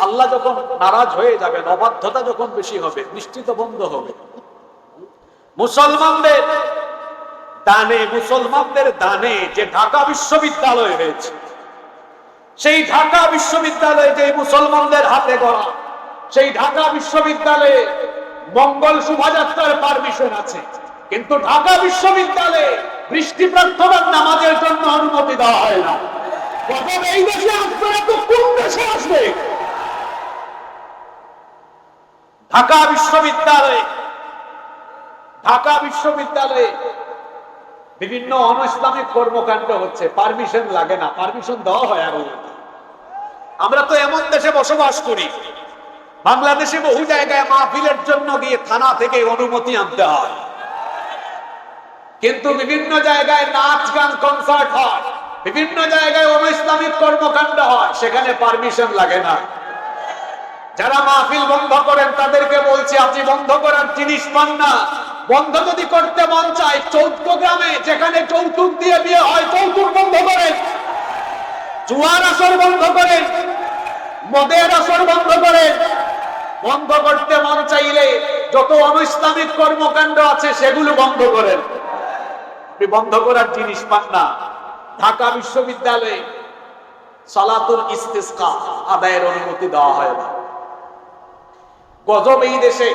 আল্লাহ যখন নারাজ হয়ে যাবেন, অবাধ্যতা যখন বেশি হবে, বৃষ্টি তো বন্ধ হবে। মুসলমানদের দানে যে ঢাকা বিশ্ববিদ্যালয় হয়েছে, সেই ঢাকা বিশ্ববিদ্যালয়ে যে মুসলমানদের হাতে গড়া, সেই ঢাকা বিশ্ববিদ্যালয়ে মঙ্গল শোভাযাত্রার পারমিশন আছে, কিন্তু ঢাকা বিশ্ববিদ্যালয়ে বৃষ্টি প্রার্থনার নামাজের জন্য অনুমতি দেওয়া হয় না। এই দেশে আসবে না তো কোন দেশে আসবে? ঢাকা বিশ্ববিদ্যালয়ে বিভিন্ন অনইসলামিক কর্মকাণ্ড হচ্ছে, পারমিশন লাগে না, পারমিশন দেওয়া হয় আরো। আমরা তো এমন দেশে বসবাস করি, বাংলাদেশে বহু জায়গায় মাহফিলের জন্য গিয়ে থানা থেকে অনুমতি আনতে হয়, কিন্তু বিভিন্ন জায়গায় নাচ গান কনসার্ট হয়, বিভিন্ন জায়গায় অনইসলামিক কর্মকাণ্ড হয়, সেখানে পারমিশন লাগে না। যারা মাহফিল বন্ধ করেন তাদেরকে বলছি, আপনি বন্ধ করার জিনিস পান না। বন্ধ যদি করতে মন চায়, চৌদ্দগ্রামে যেখানে যৌতুক দিয়ে বিয়ে হয়, যৌতুক বন্ধ করেন, জুয়ার আসর বন্ধ করেন, মদের আসর বন্ধ করেন। বন্ধ করতে মন চাইলে যত অনইসলামিক কর্মকাণ্ড আছে সেগুলো বন্ধ করেন। আপনি বন্ধ করার জিনিস পান না। ঢাকা বিশ্ববিদ্যালয়ে সালাতুল ইস্তিসকা আদায়ের অনুমতি দেওয়া হয় না। গজব এই দেশে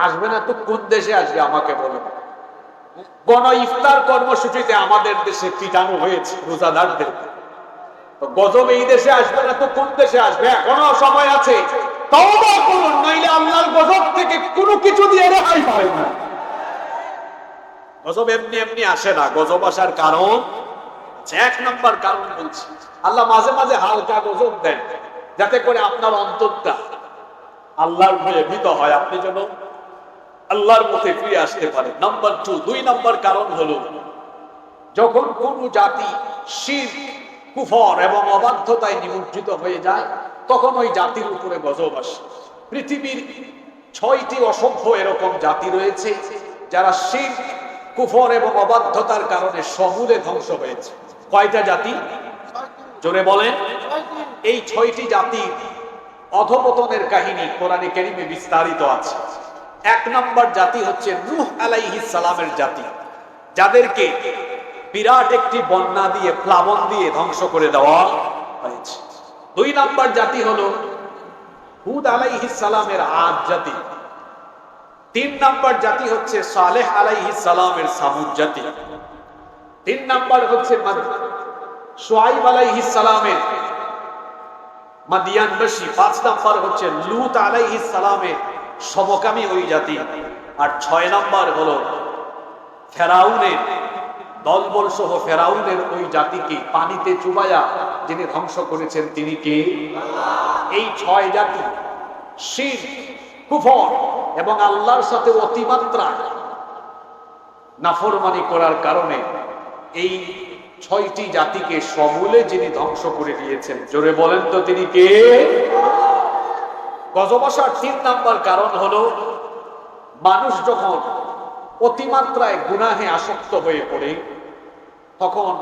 আসবে না তো কোন দেশে আসবে আমাকে বলুন? গণ ইফতার কর্মসূচিতে আমাদের দেশে পিটানো হয়েছে রোজাদারদের। গজব এই দেশে আসবে না তো কোন দেশে আসবে? এখনো সময় আছে, তওবা করুন, নইলে আল্লাহর গজব থেকে কোনো কিছু দিয়ে রেহাই পাবে না। গজব এমনি এমনি আসে না, গজব আসার কারণ, এক নম্বর কারণ বলছি, আল্লাহ মাঝে মাঝে হালকা গজব দেন যাতে করে আপনার অন্তরটা আল্লাহর ভয়ে ভীত হয়, আপনি যেন আল্লাহর পথে ফিরে আসতে পারেন। নাম্বার 2, 2 নম্বর কারণ হলো, যখন কোন জাতি শিরক, কুফর এবং অবাধ্যতায় নিমজ্জিত হয়ে যায়, তখন ওই জাতির উপরে গজব আসে। পৃথিবীর 6টি অসভ্য এরকম জাতি রয়েছে যারা শিরক, কুফর এবং অবাধ্যতার কারণে সমূলে ধ্বংস হয়েছে। কয়টা জাতি? জোরে বলেন। এই 6টি জাতির অধঃপতনের কাহিনী কোরআনে কারীমে বিস্তারিত আছে। 1 নম্বর জাতি হচ্ছে নূহ আলাইহিস সালামের জাতি, যাদেরকে বিরাট একটি বন্যা দিয়ে, প্লাবন দিয়ে ধ্বংস করে দেওয়া হয়েছে। 2 নম্বর জাতি হলো হুদ আলাইহিস সালামের আদ জাতি। 3 নম্বর জাতি হচ্ছে সালেহ আলাইহিস সালামের সামুদ জাতি। 3 নম্বর হচ্ছে শুআইব আলাইহিস সালামের মাদিয়ানবাসী। 5 নম্বর হচ্ছে লূত আলাইহিস সালামের সমকামী ওই জাতি। আর 6 নম্বর হলো ফেরাউনের দলবল সহ ফেরাউনের ওই জাতিকে পানিতে চুবাইয়া যিনি ধ্বংস করেছেন তিনি কে? এই 6 জাতি শিরক, কুফর এবং আল্লাহর সাথে অতিমাত্রা নাফরমানি করার কারণে এই 6টি জাতিকে সমূলে যিনি ধ্বংস করে দিয়েছেন, জোরে বলেন তো তিনি কে? গজব আসার 3 নম্বর কারণ হলো, মানুষ যখন অতিমাত্রায় গুনাহে আসক্ত হয়ে পড়ে, তখন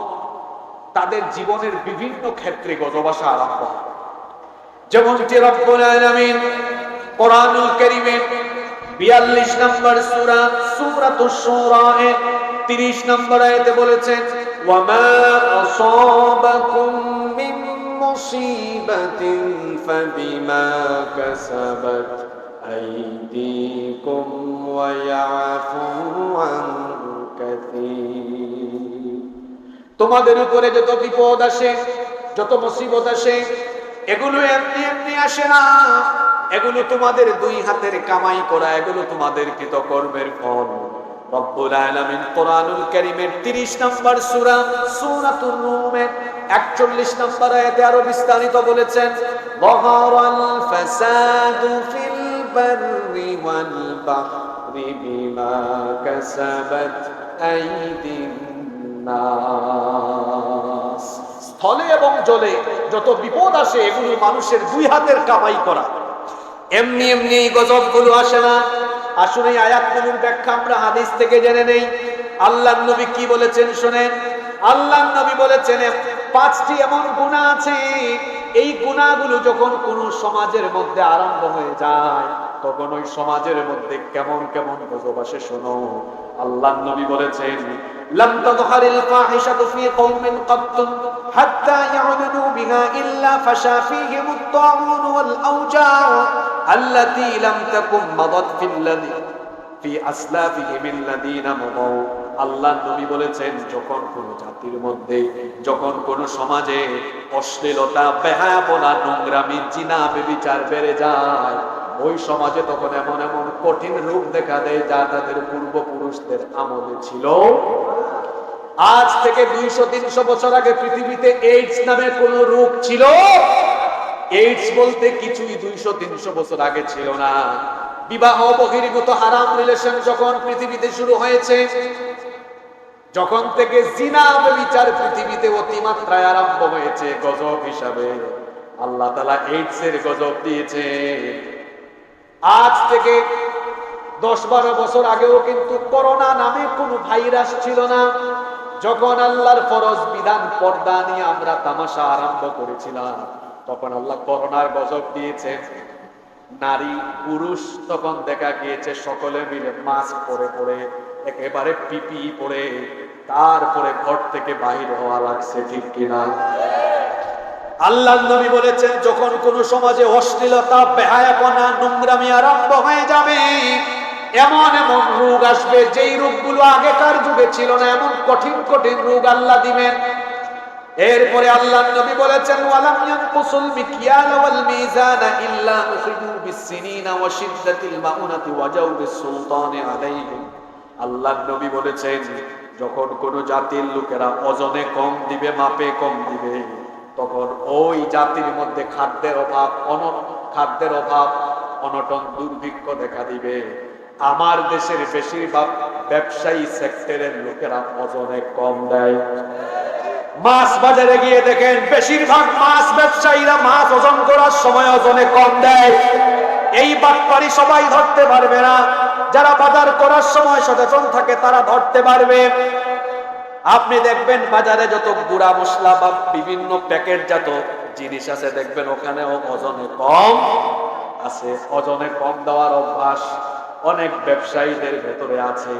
তাদের জীবনের বিভিন্ন ক্ষেত্রে গজব আসা আরম্ভ হয়। যেমনটি রব্বুল আলামিন কোরআনুল কারীমের 42 নম্বর সূরা সূরাতুশ শুরা 30 নম্বর আয়াতে বলেছেন, ওয়ামা আসাবাকুম মিন মুসিবাতিন ফাবিমা কাসাবাত আইদিকুম ওয়া ইয়াফু আন কাসীর। তোমাদের উপরে যত বিপদ আসে, যত মুসিবত আসে, এগুলো এমনি এমনি আসে না, এগুলো তোমাদের 2 হাতের কামাই করা, এগুলো তোমাদের কৃতকর্মের ফল। রব্বুল আলামিন কোরআনুল কারীমের 30 নম্বর সূরা সূরাতুন রুমের 41 নম্বর আয়াতে আরো বিস্তারিত বলেছেন, যাহারাল ফাসাদু ফিল বাররি ওয়াল বাহরি বিমা কাসাবাত আইদিন নাস। স্থলে এবং জলে যত বিপদ আসে, এগুলো মানুষের 2 হাতের কামাই করা। এমনি এমনি এই গজবগুলো আসে না। আসুন এই আয়াতগুলোর ব্যাখ্যা আমরা হাদিস থেকে জেনে নেই। আল্লাহর নবী কি বলেছেন শুনেন। আল্লাহর নবী বলেছেন, 5টি এমন গুনাহ আছে, এই গুনাহগুলো যখন কোন সমাজের মধ্যে আরম্ভ হয়ে যায় তখন ওই সমাজের মধ্যে কেমন কেমন গজব আসে শোনো। আল্লাহর নবী বলেছেন, লাম তাযহারিল ফাহিশাতু ফী কওমিন ক্বাত্তু হাত্তা ইয়া'লানু বিহা ইল্লা ফাশা ফীহিমুত তাউন ওয়াল আওজা' আল্লাতী লাম তাকুম মাদাত ফি আসলাফিহিম আল্লাযীনা মাদাউ। আল্লাহর নবী বলেছেন, যখন কোন জাতির মধ্যে, যখন কোন সমাজে অশ্লীলতা, বেহায়াপনা, নোংরামি, জিনা, ব্যভিচার বেড়ে যায়, ওই সমাজে তখন এমন এমন কঠিন রূপ দেখা দেয় যা তাদের পূর্বপুরুষদের আমলে ছিল। আজ থেকে 200-300 বছর আগে পৃথিবীতে এইডস নামে কোন রোগ ছিল? এইডস বলতে কিছুই 200-300 বছর আগে ছিল না। বিবাহ বহির্ভূত হারাম রিলেশন যখন পৃথিবীতে শুরু হয়েছে, যখন থেকে জিনা ব্যভিচার পৃথিবীতে অতিমাত্রায় আরম্ভ হয়েছে, গজব হিসাবে আল্লাহ তাআলা এইডস এর গজব দিয়েছে। আজ থেকে 10-12 বছর আগেও কিন্তু করোনা নামে কোনো ভাইরাস ছিল না। যখন আল্লাহর ফরজ বিধান পর্দা নিয়ে আমরা তামাশা আরম্ভ করেছিলাম, তখন আল্লাহ করোনার গজব দিয়েছেন। নারী পুরুষ তখন দেখা গিয়েছে সকলে মিলে মাস্ক পরে পরে, একেবারে পিপিই পরে তারপরে ঘর থেকে বাহির হওয়া লাগছে, ঠিক কিনা? আল্লাহর নবী বলেছেন, যখন কোন সমাজে অশ্লীলতা, বেহায়াপনা, নোংরামি আরম্ভ হয়ে যাবে, এমন এমন রোগ আসবে যেই রোগগুলো আগেকার যুগে ছিল না, এমন কঠিন কঠিন রোগ আল্লাহ দিবেন। এরপরে আল্লাহর নবী বলেছেন, ওয়ালাম ইয়ানকুসুল মিকিয়াল ওয়াল মিজানা ইল্লা উখিযু বিসসিনিনা ওয়া শিদ্দাতিল মাউনাতি ওয়া জাওরিস সুলতানি আলাইহিম। আল্লাহর নবী বলেছেন, যখন কোন জাতির লোকেরা ওজনে কম দিবে, মাপে কম দিবে, তখন ওই জাতির মধ্যে খাদ্যের অভাব, অনটন, দুর্ভিক্ষ দেখা দিবে। আমার দেশের বেশিরভাগ ব্যবসায়ী সেক্টরের লোকেরা ওজনে কম দেয়। মাছ বাজারে গিয়ে দেখেন, বেশিরভাগ মাছ ব্যবসায়ীরা মাছ ওজন করার সময় ওজনে কম দেয়। এই বাটপারি সবাই ধরতে পারবে না, যারা বাজার করার সময় সচেতন থাকে তারা ধরতে পারবে। আপনি দেখবেন বাজারে যত গুঁড়া মশলা বা বিভিন্ন প্যাকেটজাত জিনিস আছে, দেখবেন ওখানেও ওজনে কম আছে। ওজনে কম দেওয়ার অভ্যাস অনেক ব্যবসায়ীদের ভেতরে আছে।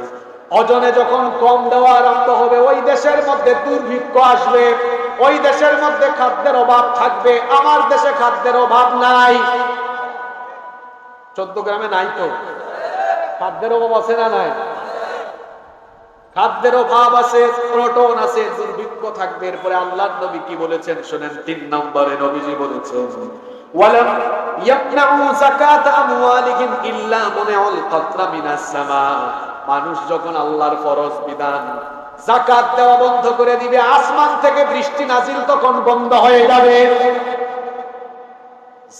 ওজনে যখন কম দেওয়া আরম্ভ হবে, ওই দেশের মধ্যে দুর্ভিক্ষ আসবে, ওই দেশের মধ্যে খাদ্যের অভাব থাকবে। আমার দেশে খাদ্যের অভাব নাই। 14 গ্রামে নাই তো? খাদ্যের অভাব আছে না নাই? খাদ্যের অভাব আছে, অনটন আছে, দুর্ভিক্ষ থাকবে। এরপরে আল্লাহর নবী কি বলেছেন শুনেন। 3 নম্বরে নবীজি বলেছেন, ওয়ালাম ইয়ামনাউ যাকাত আমওয়ালিহিম ইল্লা মুনিউল কাতরা মিনাস সামা। মানুষ যখন আল্লাহর ফরজ বিধান যাকাত দেওয়া বন্ধ করে দিবে, আসমান থেকে বৃষ্টি নাজিল তখন বন্ধ হয়ে যাবে।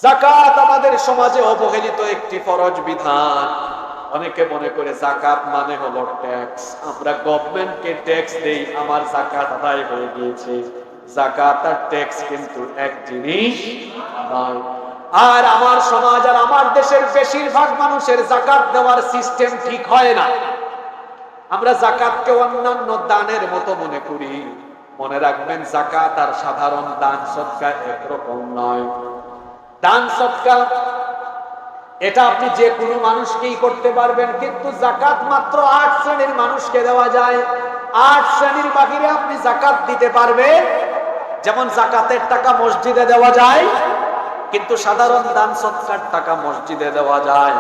যাকাত আমাদের সমাজে অবহেলিত একটি ফরজ বিধান। অনেকে মনে করে যাকাত মানে হলো ট্যাক্স, আমরা গভর্নমেন্টকে ট্যাক্স দেই, আমার যাকাত আদায় হয়ে গিয়েছে। যাকাত আর ট্যাক্স কিন্তু এক জিনিস নয়। আর আমার সমাজ আর আমার দেশের বেশিরভাগ মানুষের যাকাত দেওয়ার সিস্টেম ঠিক হয় না। আমরা যাকাতকে অন্যান্য দানের মতো মনে করি। মনে রাখবেন, যাকাত আর সাধারণ দান সদকা একরকম নয়। দান সদকা এটা আপনি যে কোনো মানুষকেই করতে পারবেন, কিন্তু যাকাত মাত্র 8 শ্রেণীর মানুষকে দেওয়া যায়। 8 শ্রেণীর বাহিরে আপনি যাকাত দিতে পারবেন। যেমন যাকাতের টাকা মসজিদে দেওয়া যায়, কিন্তু সাধারণ দান সদকার টাকা মসজিদে দেওয়া যায়,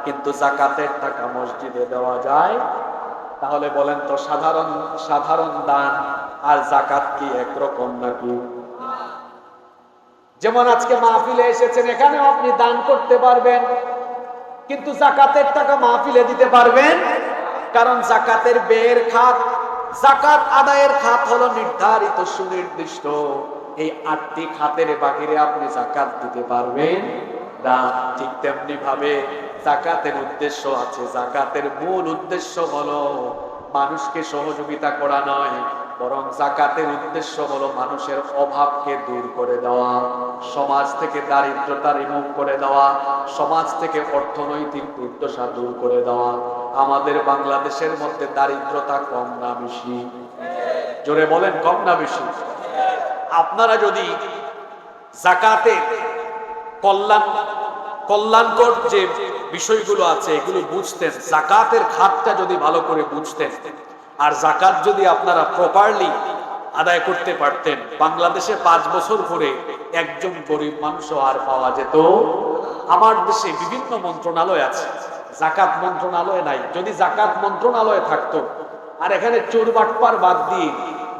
কিন্তু যাকাতের টাকা মসজিদে দেওয়া যায়। তাহলে বলেন তো, সাধারণ দান আর যাকাত কি একরকম নাকি? যেমন আজকে মাহফিলে এসেছেন, এখানেও আপনি দান করতে পারবেন, কিন্তু যাকাতের টাকা মাহফিলে দিতে পারবেন? কারণ যাকাতের ব্যয়ের খাত, যাকাত আদায়ের খাত হলো নির্ধারিত, সুনির্দিষ্ট। এই 8টি খাতের বাহিরে আপনি যাকাত দিতে পারবেন না। ঠিক তেমনি ভাবে যাকাতের উদ্দেশ্য আছে। যাকাতের মূল উদ্দেশ্য হলো মানুষকে সহযোগিতা করা নয়, বরং যাকাতের উদ্দেশ্য হলো মানুষের অভাবকে দূর করে দেওয়া, সমাজ থেকে দারিদ্রতা রিমুভ করে দেওয়া, সমাজ থেকে অর্থনৈতিক দুর্দশা দূর করে দেওয়া। আমাদের বাংলাদেশের মধ্যে দারিদ্রতা কম না বেশি? জোরে বলেন, কম না বেশি? আপনারা যদি যাকাতের কল্যাণকর যে বিষয়গুলো আছে এগুলো বুঝতেন, যাকাতের খাতটা যদি ভালো করে বুঝতেন, আর যাকাত যদি আপনারা প্রপারলি আদায় করতে পারতেন, বাংলাদেশে 5 বছর ধরে একজন গরিব মানুষও আর পাওয়া যেত। আমার দেশে বিভিন্ন মন্ত্রণালয় আছে, যাকাত মন্ত্রণালয় নাই। যদি যাকাত মন্ত্রণালয় থাকতো আর এখানে চোর বাটপার বাদ দিয়ে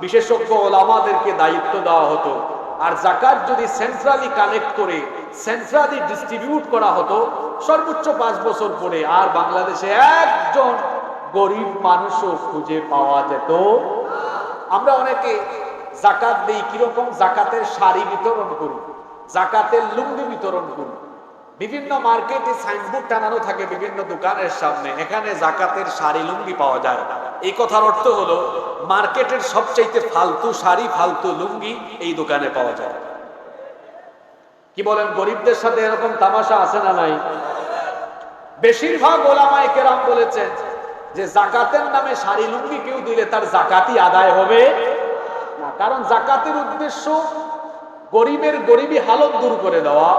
বিশেষজ্ঞ ওলামাদেরকে দায়িত্ব দেওয়া হতো, আর যাকাত যদি সেন্ট্রালি কালেক্ট করে সেন্ট্রালি ডিস্ট্রিবিউট করা হতো, সর্বোচ্চ 5 বছর পরে আর বাংলাদেশে একজন গরিব মানুষও খুঁজে পাওয়া যেত। আমরা অনেকে যাকাত দেই কিরকম, যাকাতের শাড়ি বিতরণ করি, যাকাতের লুঙ্গি বিতরণ করি। বিভিন্ন মার্কেটে সাইনবোর্ড টানানো থাকে বিভিন্ন দোকানের সামনে, এখানে যাকাতের শাড়ি লুঙ্গি পাওয়া যায়। এই কথার অর্থ হলো মার্কেটের সবচাইতে ফালতু শাড়ি ফালতু লুঙ্গি এই দোকানে পাওয়া যায়। কি বলেন, গরিবদের সাথে এরকম তামাশা আছে না নাই? বেশিরভাগ ওলামায়ে কেরাম বলেছেন যে যাকাতের নামে শাড়ি লুঙ্গি কেউ দিলে তার যাকাতই আদায় হবে না। কারণ যাকাতের উদ্দেশ্য গরিবের গরিবি হালত দূর করে দেওয়া,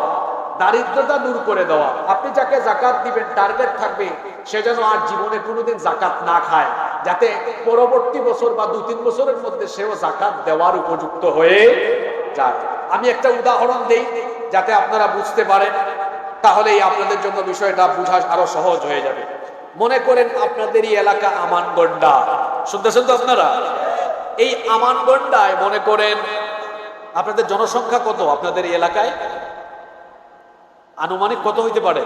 দারিদ্রতা দূর করে দেওয়া। আপনি যাকে যাকাত দিবেন টার্গেট থাকবে সে যেন আর জীবনে কোনোদিন যাকাত না খায়, যাতে পরবর্তী বছর বা 2-3 বছরের মধ্যে সেও যাকাত দেওয়ার উপযুক্ত হয়ে যায়। আমি একটা উদাহরণ দেই যাতে আপনারা বুঝতে পারেন, তাহলেই আপনাদের জন্য বিষয়টা বোঝা আরো সহজ হয়ে যাবে। মনে করেন আপনাদেরই এলাকা আমানগন্ডা, শুনতেছেন তো আপনারা? এই আমানগন্ডায় মনে করেন আপনাদের জনসংখ্যা কত? আপনাদের এই এলাকায় আনুমানিক কত হইতে পারে?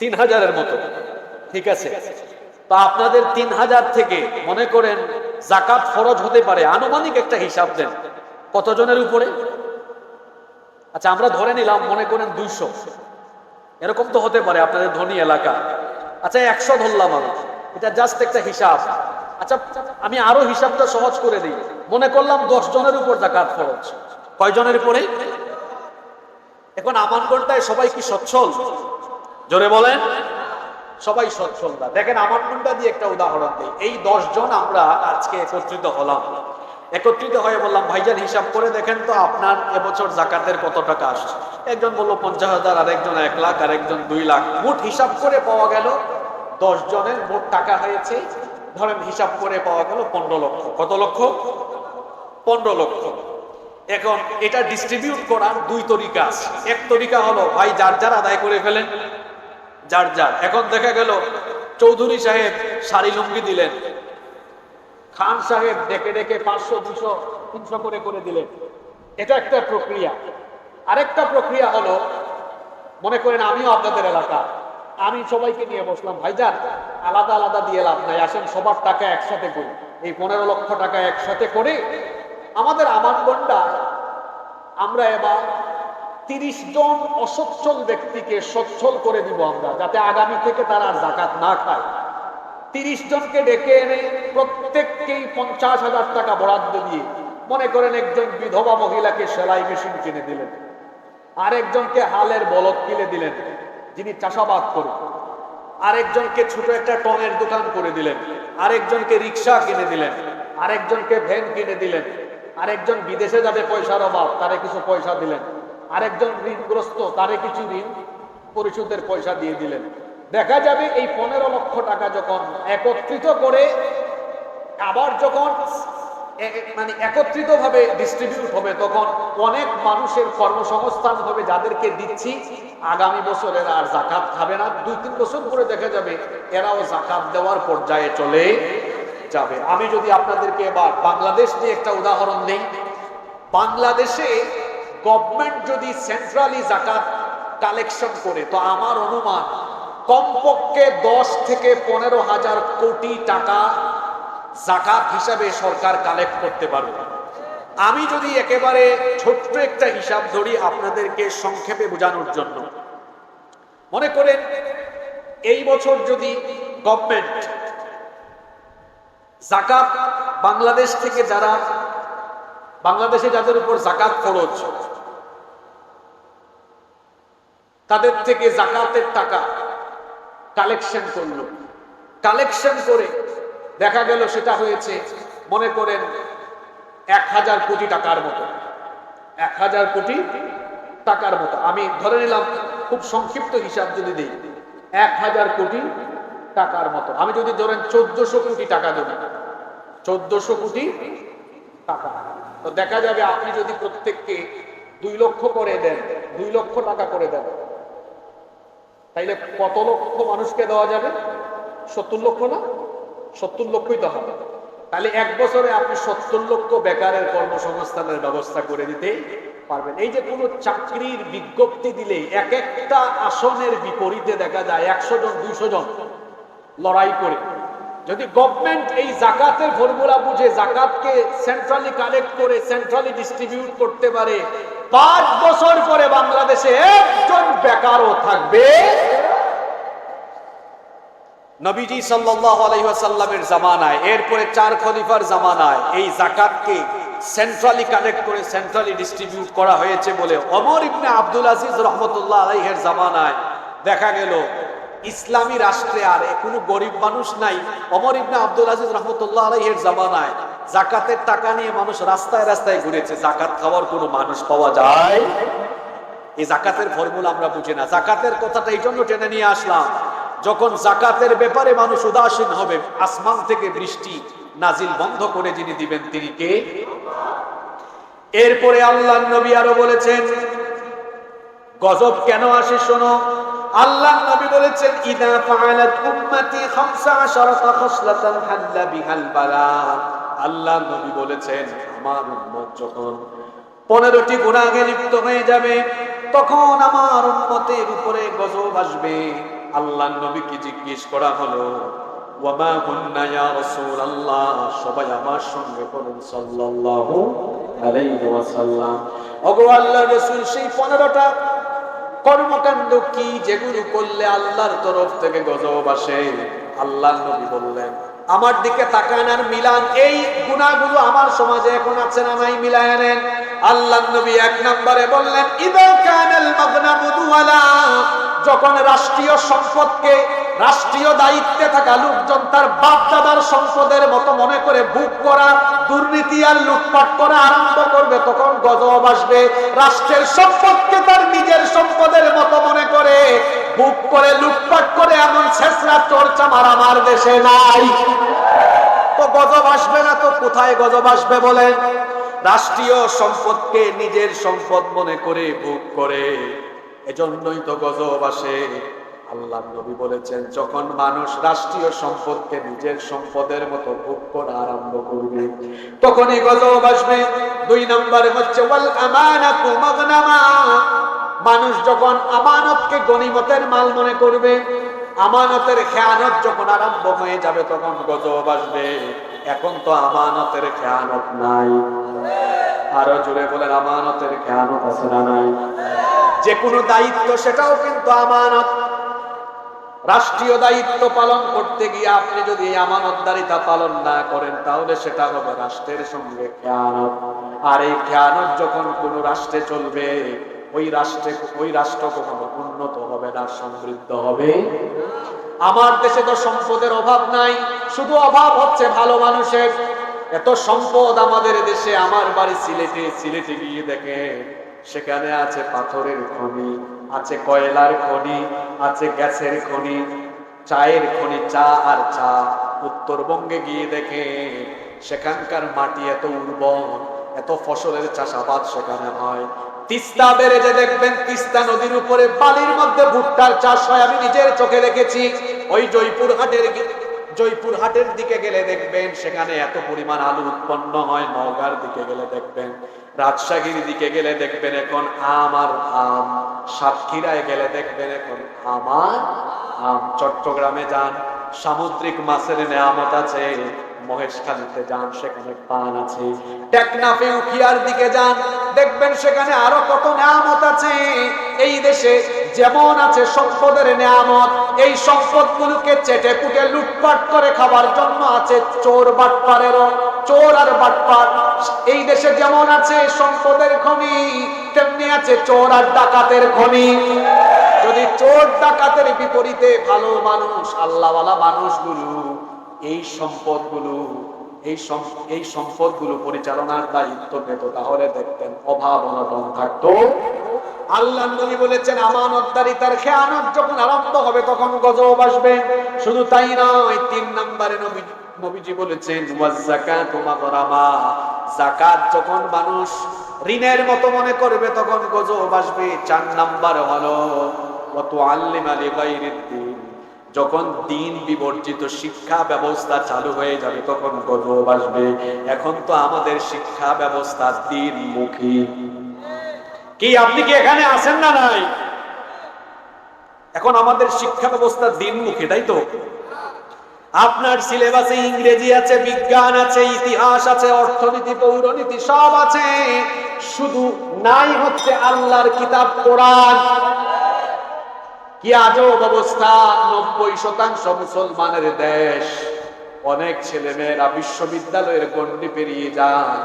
3000-এর মতো, ঠিক আছে। তো আপনাদের 3000 থেকে মনে করেন যাকাত ফরজ হতে পারে, আনুমানিক একটা হিসাব দেন কতজনের উপরে? আচ্ছা আমরা ধরে নিলাম মনে করেন 200, এরকম তো হতে পারে আপনাদের ধনী এলাকা। আচ্ছা 100 ধরলাম আমি, এটা জাস্ট একটা হিসাব। আচ্ছা আমি আরো হিসাবটা সহজ করে দিই, মনে করলাম 10 জনের উপর যাকাত ফরজ। কয়জনের উপরে? এখন আমানগন্ডায় সবাই কি সচ্ছল? জোরে বলেন। সবাই সচ্ছল না। দেখেন আমানগন্ডা দিয়ে একটা উদাহরণ দিই। এই 10 জন আমরা আজকে একত্রিত হলাম, একত্রিত হয়ে বললাম ভাইজান হিসাব করে দেখেন তো আপনার এবছর যাকাতের কত টাকা আসছে। একজন বললো 50,000, আরেকজন 1 লাখ, আরেকজন 2 লাখ। মোট হিসাব করে পাওয়া গেল 10 জনের মোট টাকা হয়েছে, ধরেন হিসাব করে পাওয়া গেল 15 লক্ষ। কত লক্ষ? 15 লক্ষ। এখন এটা ডিস্ট্রিবিউট করার 2 তরিকা আছে। এক তরিকা হলো ভাই যার যার আদায় করে ফেলেন, যার যার। এখন দেখা গেল চৌধুরী সাহেব শাড়ি লুঙ্গি দিলেন, খান সাহেব ডেকে ডেকে 500, 200, 300 করে করে দিলেন। এটা একটা প্রক্রিয়া। আরেকটা প্রক্রিয়া হলো মনে করেন আমিও আপনাদের এলাকা, আমি সবাইকে নিয়ে বসলাম, ভাইজান আলাদা আলাদা দিয়ে লাভ নাই, আসেন সবার টাকা একসাথে করি। এই 15 লক্ষ টাকা একসাথে করে আমাদের আমানগন্ডায় আমরা এবার 30 জন অসচ্ছল ব্যক্তিকে সচ্ছল করে দিব আমরা, যাতে আগামী থেকে তারা আর যাকাত না খায়। 30 জনকে ডেকে এনে প্রত্যেককেই 50,000 টাকা বরাদ্দ দিয়ে, মনে করেন একজন বিধবা মহিলাকে সেলাই মেশিন কিনে দিলেন, আরেকজনকে হালের বলদ কিনে দিলেন যিনি চাষাবাদ করেন, আরেকজনকে ছোট একটা টনের দোকান করে দিলেন, আরেকজনকে রিক্সা কিনে দিলেন, আরেকজনকে ভ্যান কিনে দিলেন, আরেকজন বিদেশে যাবে পয়সার অভাব তারে কিছু পয়সা দিলেন, আরেকজন ঋণগ্রস্ত তারে কিছু ঋণ পরিশোধের পয়সা দিয়ে দিলেন। দেখা যাবে এই 15 লক্ষ টাকা যখন একত্রিত করে আবার যখন মানে একত্রিত ভাবে ডিস্ট্রিবিউট হবে, তখন অনেক মানুষের কর্মসংস্থান হবে যাদেরকে দিচ্ছি। আগামী বছরের আর যাকাত খাবে না, 2-3 বছর পরে দেখা যাবে এরাও যাকাত দেওয়ার পর্যায়ে চলে যাবে। আমি যদি আপনাদেরকে এবার বাংলাদেশ নিয়ে একটা উদাহরণ দেই, বাংলাদেশে গভর্নমেন্ট যদি সেন্ট্রালি যাকাত কালেকশন করে, তো আমার অনুমান কমপক্ষে 10 থেকে 15,000 কোটি টাকা যাকাত হিসাবে সরকার কালেক্ট করতে পারবে। আমি যদি একেবারে ছোট্ট একটা হিসাব ধরি আপনাদেরকে সংক্ষেপে বোঝানোর জন্য, মনে করেন এই বছর যদি গভর্নমেন্ট যাকাত বাংলাদেশ থেকে যারা বাংলাদেশে যাদের উপর যাকাত খরচ, তাদের থেকে যাকাতের টাকা কালেকশন করলো, কালেকশন করে দেখা গেল সেটা হয়েছে মনে করেন 1000 কোটি টাকার মতো, 1000 কোটি টাকার মতো। আমি ধরে নিলাম খুব সংক্ষিপ্ত হিসাব যদি দিই, 1000 কোটি টাকার মতো। আমি যদি ধরেন 1400 কোটি টাকা দেব, 1400 কোটি টাকা, তো দেখা যাবে আপনি যদি প্রত্যেককে 2 লক্ষ করে দেন, 2 লক্ষ টাকা করে দেন, তাইলে কত লক্ষ মানুষকে দেওয়া যাবে? 70 লক্ষ না? 70 লক্ষই তো হবে। তাহলে 1 বছরে আপনি 70 লক্ষ বেকারের কর্মসংস্থানের ব্যবস্থা করে দিতে পারবেন। এই যে কোনো চাকরির বিজ্ঞপ্তি দিলে এক একটা আসনের বিপরীতে দেখা যায় 100 জন 200 জন লড়াই করে। যদি গভর্নমেন্ট এই জাকাতের ফর্মুলা বুঝে জাকাতকে সেন্ট্রালি কালেক্ট করে সেন্ট্রালি ডিস্ট্রিবিউট করতে পারে, 5 বছর পরে বাংলাদেশে একজন বেকারও থাকবে। নবীজি সাল্লাল্লাহু আলাইহি ওয়াসাল্লামের জামানায়, এরপরে 4 খলিফার জামানায় এই জাকাতকে সেন্ট্রালি কালেক্ট করে সেন্ট্রালি ডিস্ট্রিবিউট করা হয়েছে বলে ওমর ইবনে আব্দুল আজিজ রহমতুল্লাহ আলাইহির জামানায় দেখা গেল ইসলামী রাষ্ট্রে আর কোনো গরিব মানুষ নাই। ওমর ইবনে আব্দুল আজিজ রহমতুল্লাহ আলাইহির জামানায় জাকাতের টাকা নিয়ে মানুষ রাস্তায় রাস্তায় ঘুরেছে, জাকাত খাওয়ার কোনো মানুষ পাওয়া যায়? এই জাকাতের ফর্মুলা আমরা বুঝি না। জাকাতের কথাটা এই জন্য টেনে নিয়ে আসলাম, যখন জাকাতের ব্যাপারে মানুষ উদাসীন হবে, আসমান থেকে বৃষ্টি নাজিল বন্ধ করে যিনি দিবেন তিনি কে? এরপরে আল্লাহর নবী আরো বলেছেন গজব কেন আসে শোনো। আল্লাহর নবী বলেছেন ইদা ফাআলাত উম্মতি 15 খসলাতান হাল্লা বিহাল বালা। আল্লাহর নবী বলেছেন আমার উম্মত যখন 15টি গুনাহে লিপ্ত হয়ে যাবে তখন আমার উম্মতের উপরে গজব আসবে। আল্লাহর নবীকে জিজ্ঞেস করা হলো ওয়ামা হুন্না ইয়া রাসূলুল্লাহ, সবাই আমার সঙ্গে বলুন সাল্লাল্লাহু আলাইহি ওয়াসাল্লাম। ওগো আল্লাহর রাসূল, সেই 15টা কর্মকাণ্ড কি যেগুলো করলে আল্লাহর তরফ থেকে গজব আসে? আল্লাহর নবী বললেন আমার দিকে তাকান আর মিলান, এই গুনাহগুলো আমার সমাজে এখন আছে না নাই, মিলায় নেন। আল্লাহর নবী 1 নম্বরে বললেন ইদা কানাল মাগনামু দুওয়ালা, যখন রাষ্ট্রীয় সম্পদকে রাষ্ট্রীয় দায়িত্বে থাকা লোকজন তার বাপ দাদার সম্পদের মতো মনে করে বুক করা, দুর্নীতি আর লুটপাট করা আরম্ভ করবে তখন গজব আসবে। রাষ্ট্রের সম্পদকে তার নিজের সম্পদের মতো মনে করে বুক করে লুটপাট করে এমন ছেঁচড়া চর্চা আমার দেশে নাই, তো গজব আসবে না। তো কোথায় গজব আসবে বলেন? রাষ্ট্রীয় সম্পদকে নিজের সম্পদ মনে করে বুক করে, এজন্যই তো গজব আসে। আল্লাহর নবী বলেছেন যখন মানুষ রাষ্ট্রীয় সম্পদকে নিজের সম্পদের মতো ভোগ করা আরম্ভ করবে তখনই গজব আসবে। 2 নম্বরে হচ্ছে ওয়াল আমানাতু মাগনামা, মানুষ যখন আমানতকে গনিমতের মাল মনে করবে, আমানতের খেয়ানত যখন আরম্ভ হয়ে যাবে তখন গজব আসবে। এখন তো আমানতের খেয়ানত নাই, আরো জোরে বলেন আমানতের খেয়ানত আছে না নাই? যে কোনো দায়িত্ব সেটাও কিন্তু আমানত। রাষ্ট্রীয় দায়িত্ব পালন করতে গিয়ে আপনি যদি এই আমানতদারিতা পালন না করেন তাহলে সেটা হবে রাষ্ট্রের সঙ্গে খেয়ানত। আর এই খেয়ানত যখন কোনো রাষ্ট্রে চলবে ওই রাষ্ট্র কখনো উন্নত হবে না, সমৃদ্ধ হবে। আমার দেশে তো সম্পদের অভাব নাই, শুধু অভাব হচ্ছে ভালো মানুষের। এত সম্পদ আমাদের দেশে, আমার বাড়ি সিলেটে গিয়ে দেখে সেখানে আছে পাথরের খনি, আছে কয়লার খনি, আছে গ্যাসের খনি, চায়ের খনি, চা আর চা। উত্তরবঙ্গে গিয়ে দেখে সেখানকার মাটি এত উর্বর, এত ফসলের চাষাবাদ সেখানে হয়। তিস্তা বেড়ে যে দেখবেন তিস্তা নদীর উপরে বালির মধ্যে ভুট্টার চাষ হয়, আমি নিজের চোখে দেখেছি। ওই জয়পুরহাটের দিকে গেলে দেখবেন সেখানে এত পরিমাণ আলু উৎপন্ন হয়। নওগাঁর দিকে গেলে দেখবেন, রাজশাহীর দিকে গেলে দেখবেন এখন আম আর আম, সাতক্ষীরায় গেলে দেখবেন এখন আম আর আম। চট্টগ্রামে যান সামুদ্রিক মাছের নেয়ামত আছে, মহেশখালীতে যান সেখানে পান আছে, টেকনাফে উখিয়ার দিকে যান দেখবেন সেখানে আরো কত নেয়ামত আছে। এই দেশে যেমন আছে সম্পদের নেয়ামত, এই সম্পদগুলোকে চেটে পুটে লুটপাট করে খাবার জন্য আছে চোর বাটপারেরও চোর আর বাটপার। এই দেশে যেমন আছে সম্পদের খনি, তেমনি আছে চোর আর ডাকাতের খনি। যদি চোর ডাকাতের বিপরীতে ভালো মানুষ, আল্লাহওয়ালা মানুষগুলো এই সম্পদগুলো এই সম্পদগুলো পরিচালনার দায়িত্ব পেত, তাহলে দেখতেন অভাব অনটন থাকতো। আল্লাহ নবী বলেছেন আমানতদারিতার খেয়ানত যখন আরম্ভ হবে তখন গজব আসবে। শুধু তাই নয়, 3 নম্বরে নবীজি বলেছেন ওয়াজ যাকাতু মাগরামা, যাকাত যখন মানুষ ঋণের মতো মনে করবে তখন গজব আসবে। 4 নাম্বার হলো ওয়া তুআল্লিমা লিগাইরিদ দ্বীন, যখন দিন বিবর্জিত শিক্ষা ব্যবস্থা চালু হয়ে যাবে তখন গজব আসবে। এখন তো আমাদের শিক্ষা ব্যবস্থা দিনমুখী। কি আপনি কি এখানে আছেন না নাই? এখন আমাদের শিক্ষা ব্যবস্থা দিনমুখী, তাই তো? আপনার সিলেবাসে ইংরেজি আছে, বিজ্ঞান আছে, ইতিহাস আছে, অর্থনীতি, পৌরনীতি সব আছে, শুধু নাই হচ্ছে আল্লাহর কিতাব কোরআন। কি আজব অবস্থা! 90% মুসলমানের দেশ। অনেক ছেলেমেয়েরা বিশ্ববিদ্যালয়ের গণ্ডি পেরিয়ে যায়,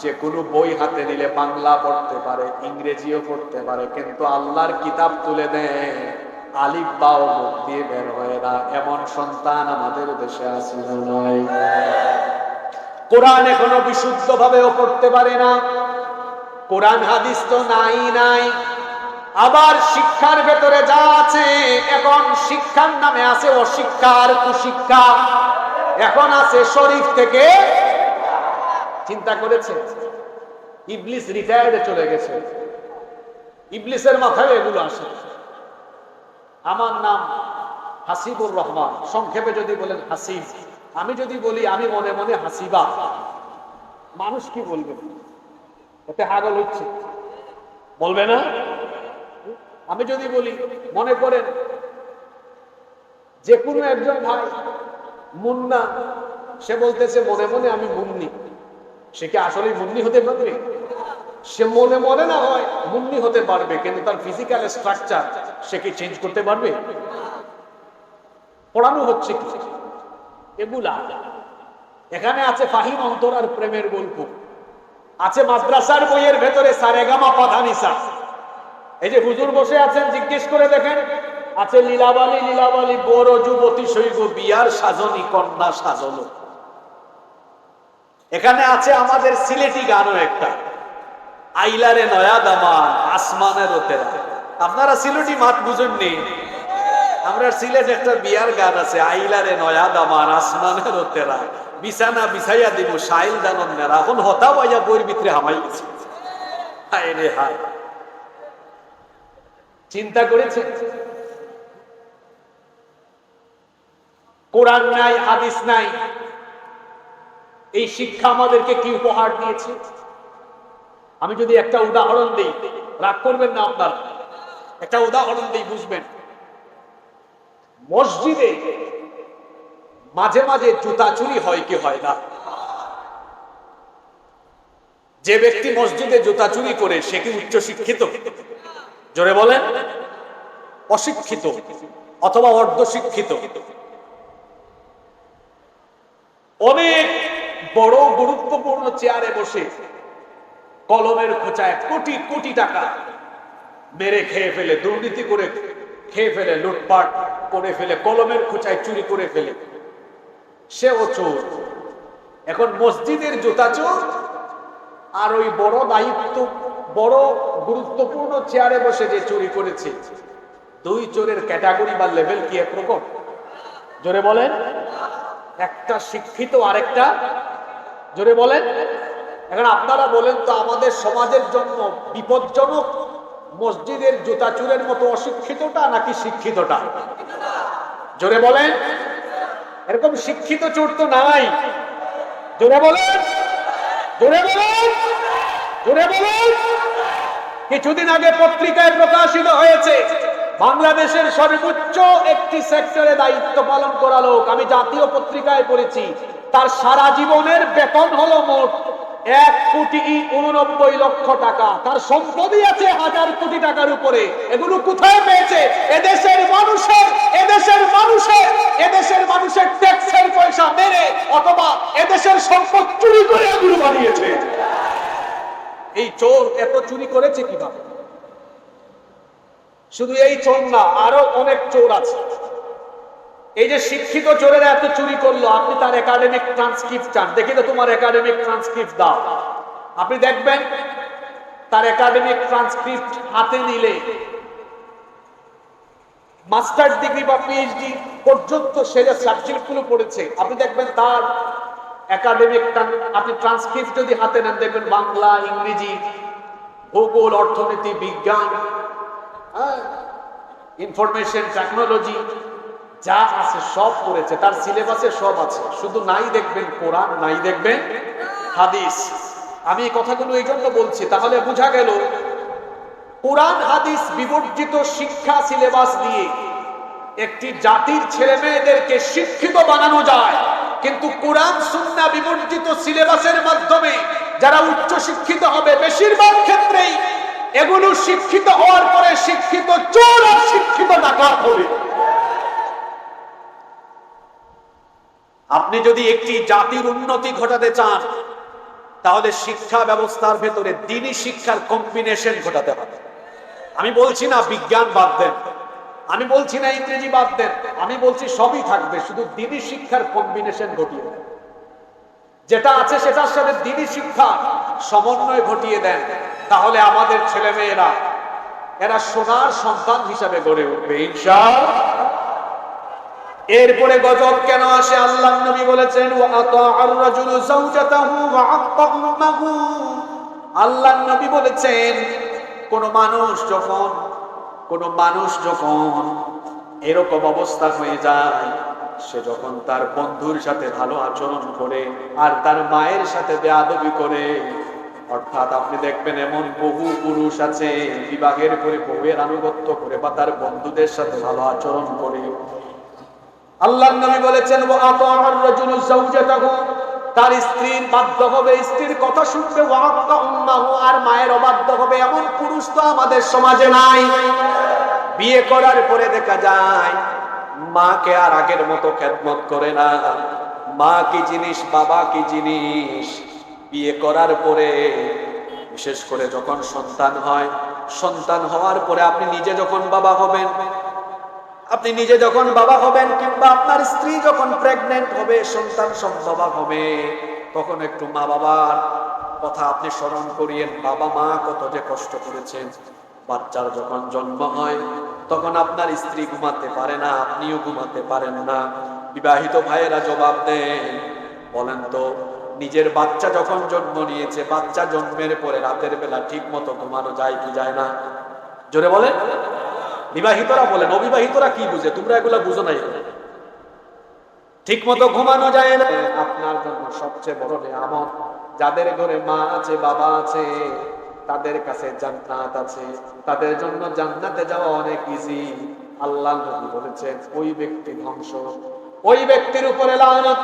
যে কোনো বই হাতে নিলে বাংলা পড়তে পারে, ইংরেজিও পড়তে পারে, কিন্তু আল্লাহর কিতাব তুলে দেয় আলিফ বাও মুখ দিয়ে বের হয় না। এমন সন্তান আমাদের দেশে আছে না নাই? কোরআন এখনো বিশুদ্ধ ভাবেও পড়তে পারে না, কোরআন হাদিস তো নাই। আবার শিক্ষার ভেতরে যা আছে, এখন শিক্ষার নামে আছে অশিক্ষা আর কুশিক্ষা। এখন আছে শরীফ থেকে। চিন্তা করেছে ইবলিস রিটায়ার্ডে চলে গেছে, ইবলিসের মাথায় এগুলো আসে। আমার নাম হাসিবুর রহমান, সংক্ষেপে যদি বলেন হাসিব। আমি যদি বলি আমি মনে মনে হাসিবা, মানুষ কি বলবে? এতে পাগল হচ্ছে, বলবে না? আমি যদি বলি মনে করেন যে কোনো একজন ভাই মুন্না, সে বলতেছে মনে মনে আমি মুন্নি, সে কি আসলে মুন্নি হতে পারবে? সে মনে মনে না হয় মুন্নি হতে পারবে, কিন্তু তার ফিজিক্যাল স্ট্রাকচার সে কি চেঞ্জ করতে পারবে? পড়ানো হচ্ছে কি এগুলা? এখানে আছে ফাহিম অন্তর আর প্রেমের গল্প, আছে মাদ্রাসার বইয়ের ভেতরে সারেগামা পাধানিসা। এই যে হুজুর বসে আছেন, জিজ্ঞেস করে দেখেন, আছে লীলাবালি বড় যুবতী শৈব বিয়ার সাজনী কন্যা সাজলো। এখানে আছে আমাদের সিলেটি গানও একটা, আইলারে নয়া দামান আসমানের ওতেরা। আপনারা সিলেটি মাত বুঝেননি? আমরা সিলেট একটা বিয়ার গান আছে, আইলারে নয়া দামান আসমানের ওতেরা, বিছানা বিছাইয়া দিব সাইল দানন নেরা। এখন হতা বাইয়া বইয়ের ভিতরে হামাই গেছে। হায় রে হায়! চিন্তা করেছে? কোরআন নাই, হাদিস নাই, এই শিক্ষা আমাদেরকে কি উপহার দিয়েছে? আমি যদি একটা উদাহরণ দিই, রাগ করবেন না আপনারা, একটা উদাহরণ দিই বুঝবেন। মসজিদে মাঝে মাঝে জুতা চুরি হয় কি হয় না? যে ব্যক্তি মসজিদে জুতা চুরি করে সে কি উচ্চ শিক্ষিত? জোরে বলেন। অশিক্ষিত অথবা অর্ধশিক্ষিত। অনেক বড় গুরুত্বপূর্ণ চেয়ারে বসে কলমের খোঁচায় কোটি কোটি টাকা মেরে খেয়ে ফেলে, দুর্নীতি করে খেয়ে ফেলে, লুটপাট করে ফেলে, কলমের খোঁচায় চুরি করে ফেলে, সেও চোর। এখন মসজিদের জুতা চোর আর ওই বড় দায়িত্ব, বড় গুরুত্বপূর্ণ চেয়ারে বসে যে চুরি করেছে, দুই চোরের ক্যাটাগরি বা লেভেল কি একরকম? জোরে বলেন। একটা শিক্ষিত আর একটা, জোরে বলেন। এখন আপনারা বলেন তো, আমাদের সমাজের জন্য বিপজ্জনক মসজিদের জুতা চুরের মতো অশিক্ষিতটা নাকি শিক্ষিতটা? জোরে বলেন। এরকম শিক্ষিত চোর তো নাই। জোরে বলেন, জোরে বলেন, জোরে বলেন। কিছুদিন আগে পত্রিকায় প্রকাশিত হয়েছে বাংলাদেশের সর্বোচ্চ একটি সেক্টরে দায়িত্ব পালন করা লোক, আমি জাতীয় পত্রিকায় পড়েছি, তার সারা জীবনের বেতন হলো মোট 1,89,00,000 টাকা। তার সম্পত্তি আছে 1,000 কোটি টাকার উপরে। এগুলো কোথায় পেয়েছে? এদেশের মানুষের ট্যাক্সের পয়সা মেরে অথবা এদেশের সম্পদ চুরি করে এগুলো বানিয়েছে। এই চোর এত চুরি করেছে কিভাবে? শুধু এই চোর না, আরো অনেক চোর আছে। এই যে শিক্ষিত চোরেরা এত চুরি করলো, আপনি তার একাডেমিক ট্রান্সক্রিপ্ট চান, দেখি তো তোমার একাডেমিক ট্রান্সক্রিপ্ট দাও। আপনি দেখবেন তার একাডেমিক ট্রান্সক্রিপ্ট হাতে নিলে মাস্টার্স ডিগ্রি বা পিএইচডি পর্যন্ত সে যে সাবজেক্টগুলো পড়েছে, আপনি দেখবেন তার একাডেমিক, আপনি ট্রান্সক্রিপ্ট যদি হাতে নেন দেখবেন বাংলা, ইংরেজি, ভূগোল, অর্থনীতি, বিজ্ঞান, ইনফরমেশন টেকনোলজি, যা আছে সব পড়েছে, তার সিলেবাসে সব আছে। শুধু নাই দেখবেন কোরআন, নাই দেখবেন হাদিস। আমি এই কথাগুলো এই জন্য বলছি, তাহলে বোঝা গেল কোরআন হাদিস বিবর্জিত শিক্ষা সিলেবাস দিয়ে একটি জাতির ছেলে মেয়েদেরকে শিক্ষিত বানানো যায়, কিন্তু কোরআন সুন্নাহ বিবর্জিত সিলেবাসের মাধ্যমে যারা উচ্চ শিক্ষিত হবে, বেশিরভাগ ক্ষেত্রেই এগুলো শিক্ষিত হওয়ার পরে শিক্ষিত চোর আর শিক্ষিত ডাকাত হবে। আপনি যদি একটি জাতির উন্নতি ঘটাতে চান, তাহলে শিক্ষা ব্যবস্থার ভেতরে দ্বীনি শিক্ষার কম্বিনেশন ঘটাতে হবে। আমি বলছি না বিজ্ঞান বাদ দেন, আমি বলছি না ইংরেজি বাদ দেন, আমি বলছি সবই থাকবে, শুধু দ্বীনি শিক্ষার কম্বিনেশন ঘটিয়ে দেন। যেটা আছে সেটার সাথে দ্বীনি শিক্ষা সমন্বয় ঘটিয়ে দেন, তাহলে আমাদের ছেলে মেয়েরা এরা সোনার সন্তান হিসাবে গড়ে উঠবে ইনশাআল্লাহ। এরপরে গজব কেন আসে? আল্লাহ নবী বলেছেন আল্লাহ নবী বলেছেন কোন মানুষ যখন এরকম অবস্থা হয়ে যায়, সে যখন তার বন্ধুর সাথে ভালো আচরণ করে আর তার মায়ের সাথে বেয়াদবি করে, অর্থাৎ আপনি দেখবেন এমন বহু পুরুষ আছে বিবাহের পরে বউয়ের আনুগত্য করে বা তার বন্ধুদের সাথে ভালো আচরণ করে। আল্লাহর নবী বলেছেন ওয়া আতাআর রাজুলু যাওজাতাহু, তার স্ত্রীর বাধ্য হবে, স্ত্রীর কথা শুনবে, ওয়া আতা উম্মাহু, আর মায়ের অবাধ্য হবে। এমন পুরুষ তো আমাদের সমাজে নাই। বিয়ে করার পরে দেখা যায় মাকে আর আগের মতো খেদমত করে না। মা কি জিনিস, বাবা কি জিনিস। বিয়ে করার পরে বিশেষ করে যখন সন্তান হয়, সন্তান হওয়ার পরে আপনি নিজে যখন বাবা হবেন, কিংবা আপনার স্ত্রী যখন প্রেগনেন্ট হবে, সন্তান সম্ভবা হবে, তখন একটু মা বাবার কথা আপনি স্মরণ করিয়েন। বাবা মা কত যে কষ্ট করেছেন। বাচ্চার যখন জন্ম হয় তখন আপনার স্ত্রী ঘুমাতে পারে না, আপনিও ঘুমাতে পারেন না। বিবাহিত ভাইয়েরা জবাব দেন, বলেন তো নিজের বাচ্চা যখন জন্ম নিয়েছে, বাচ্চা জন্মের পরে রাতের বেলা ঠিক মতো ঘুমানো যায় কি যায় না? জোরে বলেন। বিবাহিতরা বলেন, অবিবাহিতরা কি বুঝে? তোমরা এগুলা বুঝো নাই। ঠিক মতো ঘুমানো যায় না। আপনার জন্য সবচেয়ে বড় নিয়ামত, যাদের ঘরে মা আছে, বাবা আছে, তাদের কাছে জান্নাত আছে, তাদের জন্য জান্নাতে যাওয়া অনেক ইজি। আল্লাহ নবী বলেছেন ওই ব্যক্তি ধ্বংস, ওই ব্যক্তির উপরে লানত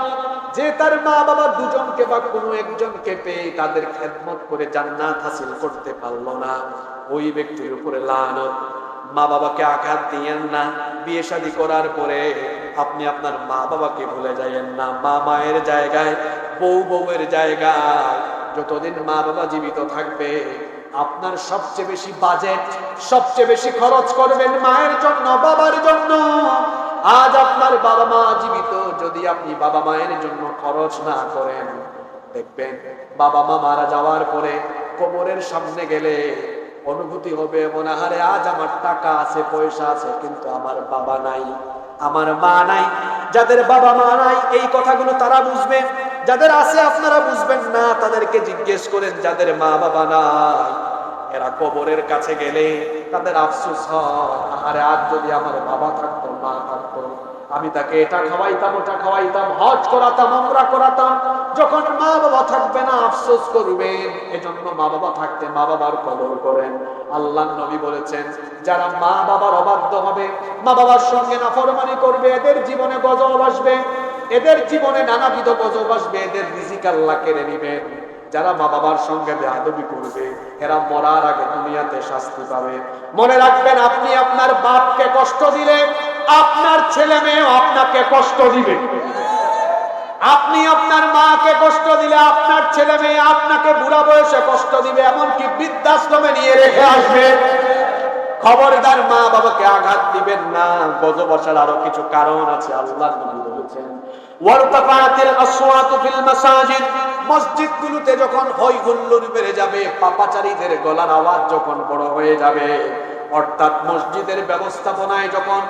যে তার মা বাবা দুজনকে বা কোনো একজনকে পেয়ে তাদের খেদমত করে জান্নাত হাসিল করতে পারলো না, ওই ব্যক্তির উপরে লানত। মা বাবাকে আঘাত দিয়েন না। বিয়ে শাদী করার পরে আপনি আপনার মা বাবাকে ভুলে যাইয়েন না। মা মায়ের জায়গায়, বউ বউয়ের জায়গায়। যতদিন মা বাবা জীবিত থাকবে আপনার সবচেয়ে বেশি বাজেট, সবচেয়ে বেশি খরচ করবেন মায়ের জন্য, বাবার জন্য। আজ আপনার বাবা মা জীবিত, যদি আপনি বাবা মায়ের জন্য খরচ না করেন, দেখবেন বাবা মা মারা যাওয়ার পরে কবরের সামনে গেলে অনুভূতি হবে মনে হয় আজ আমার টাকা আছে, পয়সা আছে, কিন্তু আমার বাবা নাই, আমার মা নাই। যাদের বাবা মা নাই এই কথাগুলো তারা বুঝবে, যাদের আছে আপনারা বুঝবেন না। তাদেরকে জিজ্ঞেস করেন যাদের মা বাবা নাই, এরা কবরের কাছে গেলে তাদের আফসোস হয়, আরে আজ যদি আমার বাবা থাকতো, মা থাকতো, আমি তাকে এটা খাওয়াইতাম, ওটা খাওয়াইতাম, হজ করাতাম, উমরা করাতাম। যখন মা বাবা থাকবে না আফসোস করবেন। এজন্য মা বাবা থাকতে মা বাবার কদর করেন। আল্লাহর নবী বলেছেন যারা মা বাবার অবাধ্য হবে, মা বাবার সঙ্গে নাফরমানি করবে, এদের জীবনে গজব আসবে, এদের জীবনে নানাবিধ গজব আসবে, এদের রিজিক আল্লাহ কেড়ে নেবেন। যারা মা বাবার সঙ্গে বেয়াদবি করবে এরা মরার আগে দুনিয়াতে শাস্তি পাবে। মনে রাখবেন, আপনি আপনার বাপকে কষ্ট দিলে আপনার ছেলে মেয়েও আপনাকে কষ্ট দিবে। আপনি আপনার মাকে কষ্ট দিলে আপনার ছেলে মেয়ে আপনাকে বুড়া বয়সে কষ্ট দিবে, এমনকি বৃদ্ধাশ্রমে নিয়ে রেখে আসবে। খবরদার মা বাবাকে আঘাত দিবেন না। গজব আসার আরো কিছু কারণ আছে। আল্লাহর নবী বলেছেন ওয়ারতাফাতিল আসওয়াতু ফিল মাসাজিদ, মসজিদগুলোতে যখন হই হুল্লোড় বেড়ে যাবে, পাপাচারীদের গলার আওয়াজ যখন বড় হয়ে যাবে, অর্থাৎ মসজিদের ব্যবস্থাপনায় যখন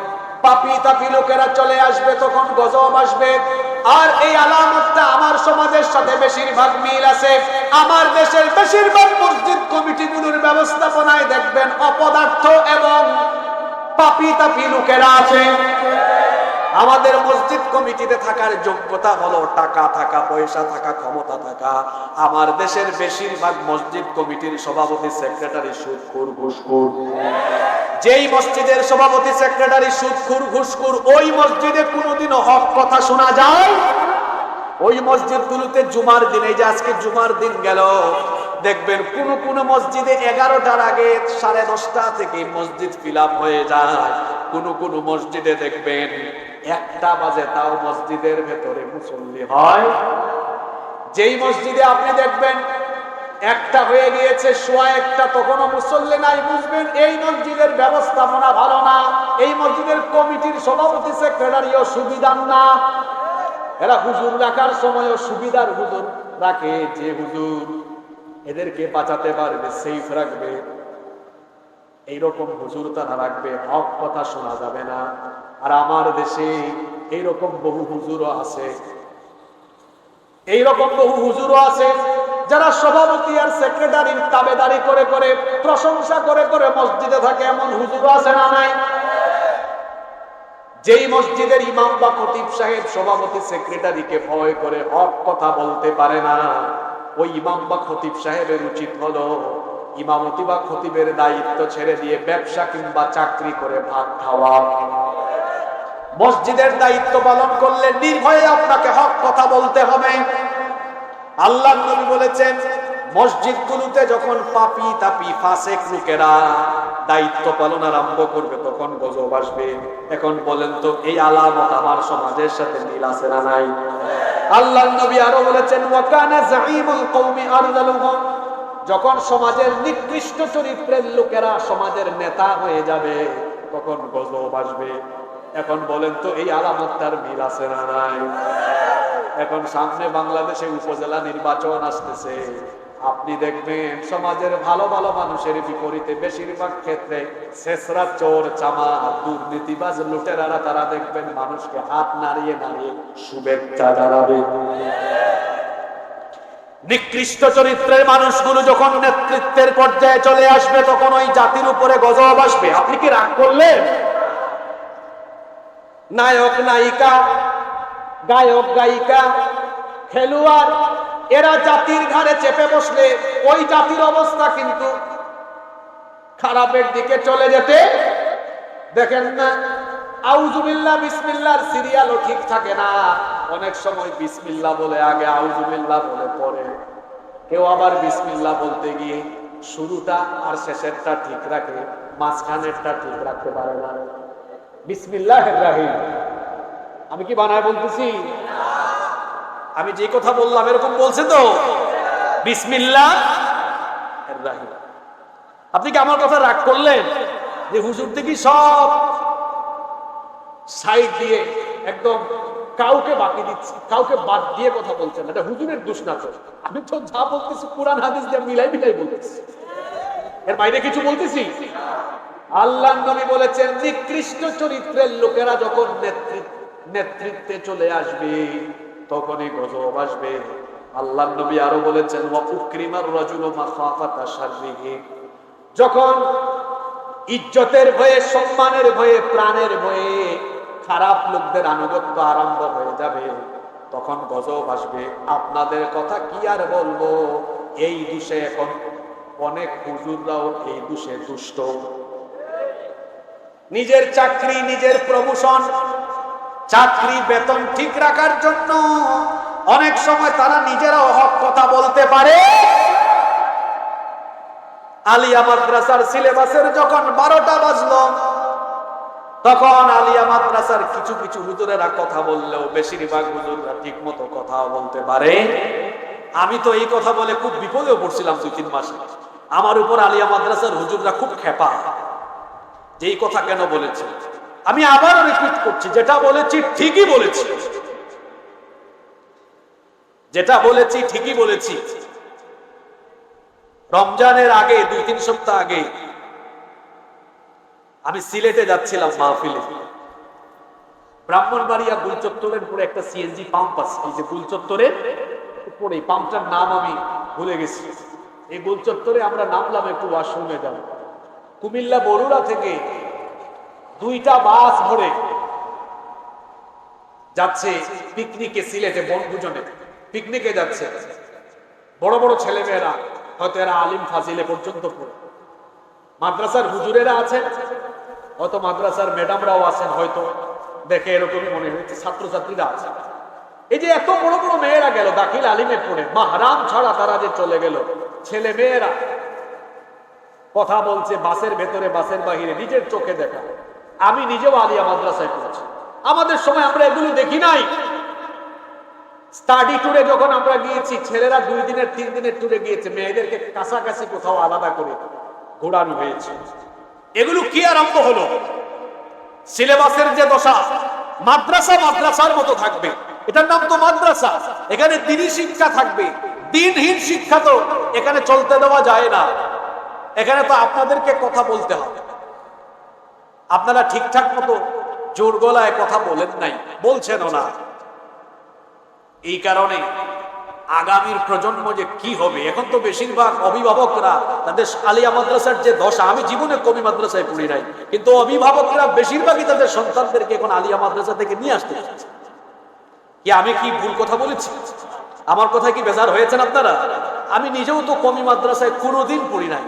পাপী তাপী লোকেরা চলে আসবে, তখন গজব আসবে। আর এই আলামতটা আমার সমাজের সাথে বেশিরভাগ মিল আছে। আমার দেশের বেশিরভাগ মসজিদ কমিটিগুলোর ব্যবস্থাপনায় দেখবেন অপদার্থ এবং পাপী তাপী লোকেরা আছে। আমাদের মসজিদ কমিটিতে থাকার যোগ্যতা হলো টাকা থাকা, পয়সা থাকা, ক্ষমতা থাকা। আমার দেশের বেশিরভাগ মসজিদ কমিটির সভাপতি সেক্রেটারি সুদখোর, ঘুষখোর। যেই মসজিদের সভাপতি সেক্রেটারি সুদখোর, ঘুষখোর, ওই মসজিদে কোনোদিনও হক কথা শোনা যায়? ওই মসজিদগুলোতে জুমার দিনে, যে আজকে জুমার দিন গেল, দেখবেন কোন কোন মসজিদে 11টার আগে 10:30 থেকে মসজিদ ফিল আপ হয়ে যায়। কোন কোন মসজিদে দেখবেন 1টা বাজে, তাও মসজিদের ভেতরে মুসল্লি হয়। যেই মসজিদে আপনি দেখবেন 1টা হয়ে গিয়েছে, 1:15, তখনও মুসল্লি নাই, বুঝবেন এই মসজিদের ব্যবস্থাপনা ভালো না, এই মসজিদের কমিটির সভাপতি সেক্রেটারিও সুবিধার না। এরা হুজুর রাখার সময়ও সুবিধার হুজুর রাখে, যে হুজুর এদেরকে বাঁচাতে পারবে, সেফ রাখবে, এইরকম হুজুর তারা রাখবে। হক কথা শোনা যাবে না। আর আমার দেশে এইরকম বহু হুজুরও আছে, এইরকম বহু হুজুরও আছে যারা সভাপতি আর সেক্রেটারির তাবেদারি করে করে, প্রশংসা করে করে মসজিদে থাকে। এমন হুজুরও আছে না নাই? যেই মসজিদের ইমাম বা খতিব সাহেব সভাপতি সেক্রেটারিকে ভয় করে হক কথা বলতে পারে না, ওই ইমাম বা খতিব সাহেবের উচিত হলো ইমামতি বা খতিবের দায়িত্ব ছেড়ে দিয়ে ব্যবসা কিংবা চাকরি করে ভাত খাওয়া। মসজিদের দায়িত্ব পালন করলে নির্ভয়ে আপনাকে হক কথা বলতে হবে। আল্লাহর নবী বলেছেন মসজিদগুলোতে যখন পাপী তাপী ফাসেক লোকেরা দায়িত্ব পালন আরম্ভ করবে, তখন গজব আসবে। এখন বলেন তো এই আলামত আমার সমাজের সাথে মিল আছে না নাই? আল্লাহর নবী আরো বলেছেন ওয়াকানা যাঈমুল কওমি আরযালুহুম, যখন সমাজের নিকৃষ্ট চরিত্রের লোকেরা সমাজের নেতা হয়ে যাবে, তখন গজব আসবে। এখন বলেন তো এই আলামতটার মিল আছে না নাই? এখন সামনে বাংলাদেশে উপজেলা নির্বাচন আসতেছে, আপনি দেখবেন সমাজের ভালো ভালো মানুষের বিপরীতে বেশিরভাগ ক্ষেত্রে ছেসরা, চোর, চামা, দুর্নীতিবাজ, লুটেরারা, তারা দেখবেন মানুষকে হাত নাড়িয়ে নাড়িয়ে শুভেচ্ছা জানাবে। নিকৃষ্ট চরিত্রের মানুষগুলো যখন নেতৃত্বের পর্যায়ে চলে আসবে, তখন ওই জাতির উপরে গজব আসবে। আপনি কি রাগ করলেন? নায়ক নায়িকা, গায়ক গায়িকা, খেলোয়াড়, এরা জাতির ঘাড়ে চেপে বসলে ওই জাতির অবস্থা কিন্তু খারাপের দিকে চলে যেতে দেখেন না। আউযুবিল্লাহ বিসমিল্লাহর সিরিয়ালও ঠিক থাকে না। অনেক সময় বিসমিল্লাহ বলে আগে আউযুবিল্লাহ বলে পরে, কেউ আবার বিসমিল্লাহ বলতে গিয়ে শুরুটা আর শেষেরটা ঠিক রাখে, মাঝখানেরটা ঠিক রাখতে পারে না। বিসমিল্লাহির রহিম, আমি কি বানায় বলতেছি? আমি যে কথা বললাম এরকম বলছে তো? বিসমিল্লাহির রহিম। আপনি কি আমার কথা রাগ করলেন যে হুজুর থেকে সব সাইড দিয়ে একদম কাউকে বাকি দিচ্ছি, কাউকে বাদ দিয়ে কথা বলছেন? এটা হুজুরের দোষ না তো। আমি তো যা বলতেছি কোরআন হাদিস দিয়ে মিলাই মিলাই বলতেছি, এর বাইরে কিছু বলতেছি? আল্লাহর নবী বলেছেন নিকৃষ্ট চরিত্রের লোকেরা যখন নেতৃত্বে চলে আসবে, তখনই গজব আসবে। আল্লাহর নবী আরো বলেছেন ওয়া উকরিমার রাজুলু মাখাফাতা শাররিহি, যখন ইজ্জতের ভয়ে, সম্মানের ভয়ে, প্রাণের ভয়ে খারাপ লোকদের আনুগত্য আরম্ভ হয়ে যাবে, তখন গজব আসবে। আপনাদের কথা কি আর বলবো, এই দোষে এখন অনেক হুজুররাও এই দোষে দুষ্ট। নিজের চাকরি, নিজের প্রমোশন, চাকরি, বেতন ঠিক রাখার জন্য অনেক সময় তারা নিজেরাও হক কথা বলতে পারে। আলিয়া মাদ্রাসার সিলেবাসের যখন 12টা বাজলো, তখন আলিয়া মাদ্রাসার কিছু কিছু হুজুরেরা কথা বললেও বেশিরভাগ হুজুররা ঠিক মতো কথা বলতে পারে। আমি তো এই কথা বলে খুব বিপদেও পড়ছিলাম 2-3 মাসে। আমার উপর আলিয়া মাদ্রাসার হুজুররা খুব খেপা, যে এই কথা কেন বলেছি, আমি আবারও রিপিট করছি, যেটা বলেছি ঠিকই বলেছি, যেটা বলেছি ঠিকই বলেছি। রমজানের আগে 2-3 সপ্তাহ আগে আমি সিলেটে যাচ্ছিলাম মাহফিলে। ব্রাহ্মণবাড়িয়া গুলচত্বরের উপরে একটা সিএনজি পাম্প আছে, এই যে গুলচত্বরের উপরে, পাম্পটার নাম আমি ভুলে গেছি। এই গুলচত্বরে আমরা নামলাম একটু ওয়াশরুমে যাব। কুমিল্লা বরুড়া থেকে 2টা বাস ভরে যাচ্ছে পিকনিকে, সিলেটে বনভোজনে পিকনিকে যাচ্ছে। বড় বড় ছেলে মেয়েরা, হয়তো এরা আলিম ফাজিলে পর্যন্ত পড়ে, মাদ্রাসার হুজুরেরা আছেন, হয়তো মাদ্রাসার ম্যাডামরাও আছেন, হয়তো দেখে এরকমই মনে হচ্ছে, ছাত্রছাত্রীরা আছে। এই যে এত বড় বড় মেয়েরা গেল দাখিল আলিমে পড়ে, মাহরাম ছাড়া তারা যে চলে গেল, ছেলে মেয়েরা কথা বলছে বাসের ভেতরে, বাসের বাহিরে, নিজের চোখে দেখা। আমি নিজেও আলিয়া মাদ্রাসায় পড়েছি, আমাদের সময় আমরা এগুলো দেখি নাই। স্টাডি ট্যুরে যখন আমরা গিয়েছি, ছেলেরা 2 দিনের 3 দিনের ট্যুরে গিয়েছে, মেয়েদেরকে কাছাকাছি কোথাও আলাদা করে ঘোরানো হয়েছে। এগুলো কি আরম্ভ হলো? সিলেবাসের যে দশা, মাদ্রাসা মাদ্রাসার মতো থাকবে, এটার নাম তো মাদ্রাসা, এখানে দ্বীনি শিক্ষা থাকবে। দ্বীনহীন শিক্ষা তো এখানে চলতে দেওয়া যায় না। এখানে তো আপনাদেরকে কথা বলতে হবে, আপনারা ঠিকঠাক মতো জোর গলায় কথা বলেন নাই, বলছেনও না। এই কারণে আগামীর প্রজন্ম যে কি হবে, এখন তো বেশিরভাগ অভিভাবকরা তাদের আলিয়া মাদ্রাসার যে দশা, আমি জীবনে কবি মাদ্রাসায় পড়ি নাই, কিন্তু অভিভাবকরা বেশিরভাগই তাদের সন্তানদেরকে এখন আলিয়া মাদ্রাসা থেকে নিয়ে আসতে চাচ্ছে। কি আমি কি ভুল কথা বলেছি? আমার কথা কি বেজার হয়েছেন আপনারা? আমি নিজেও তো কমি মাদ্রাসায় কোনোদিন পড়ি নাই,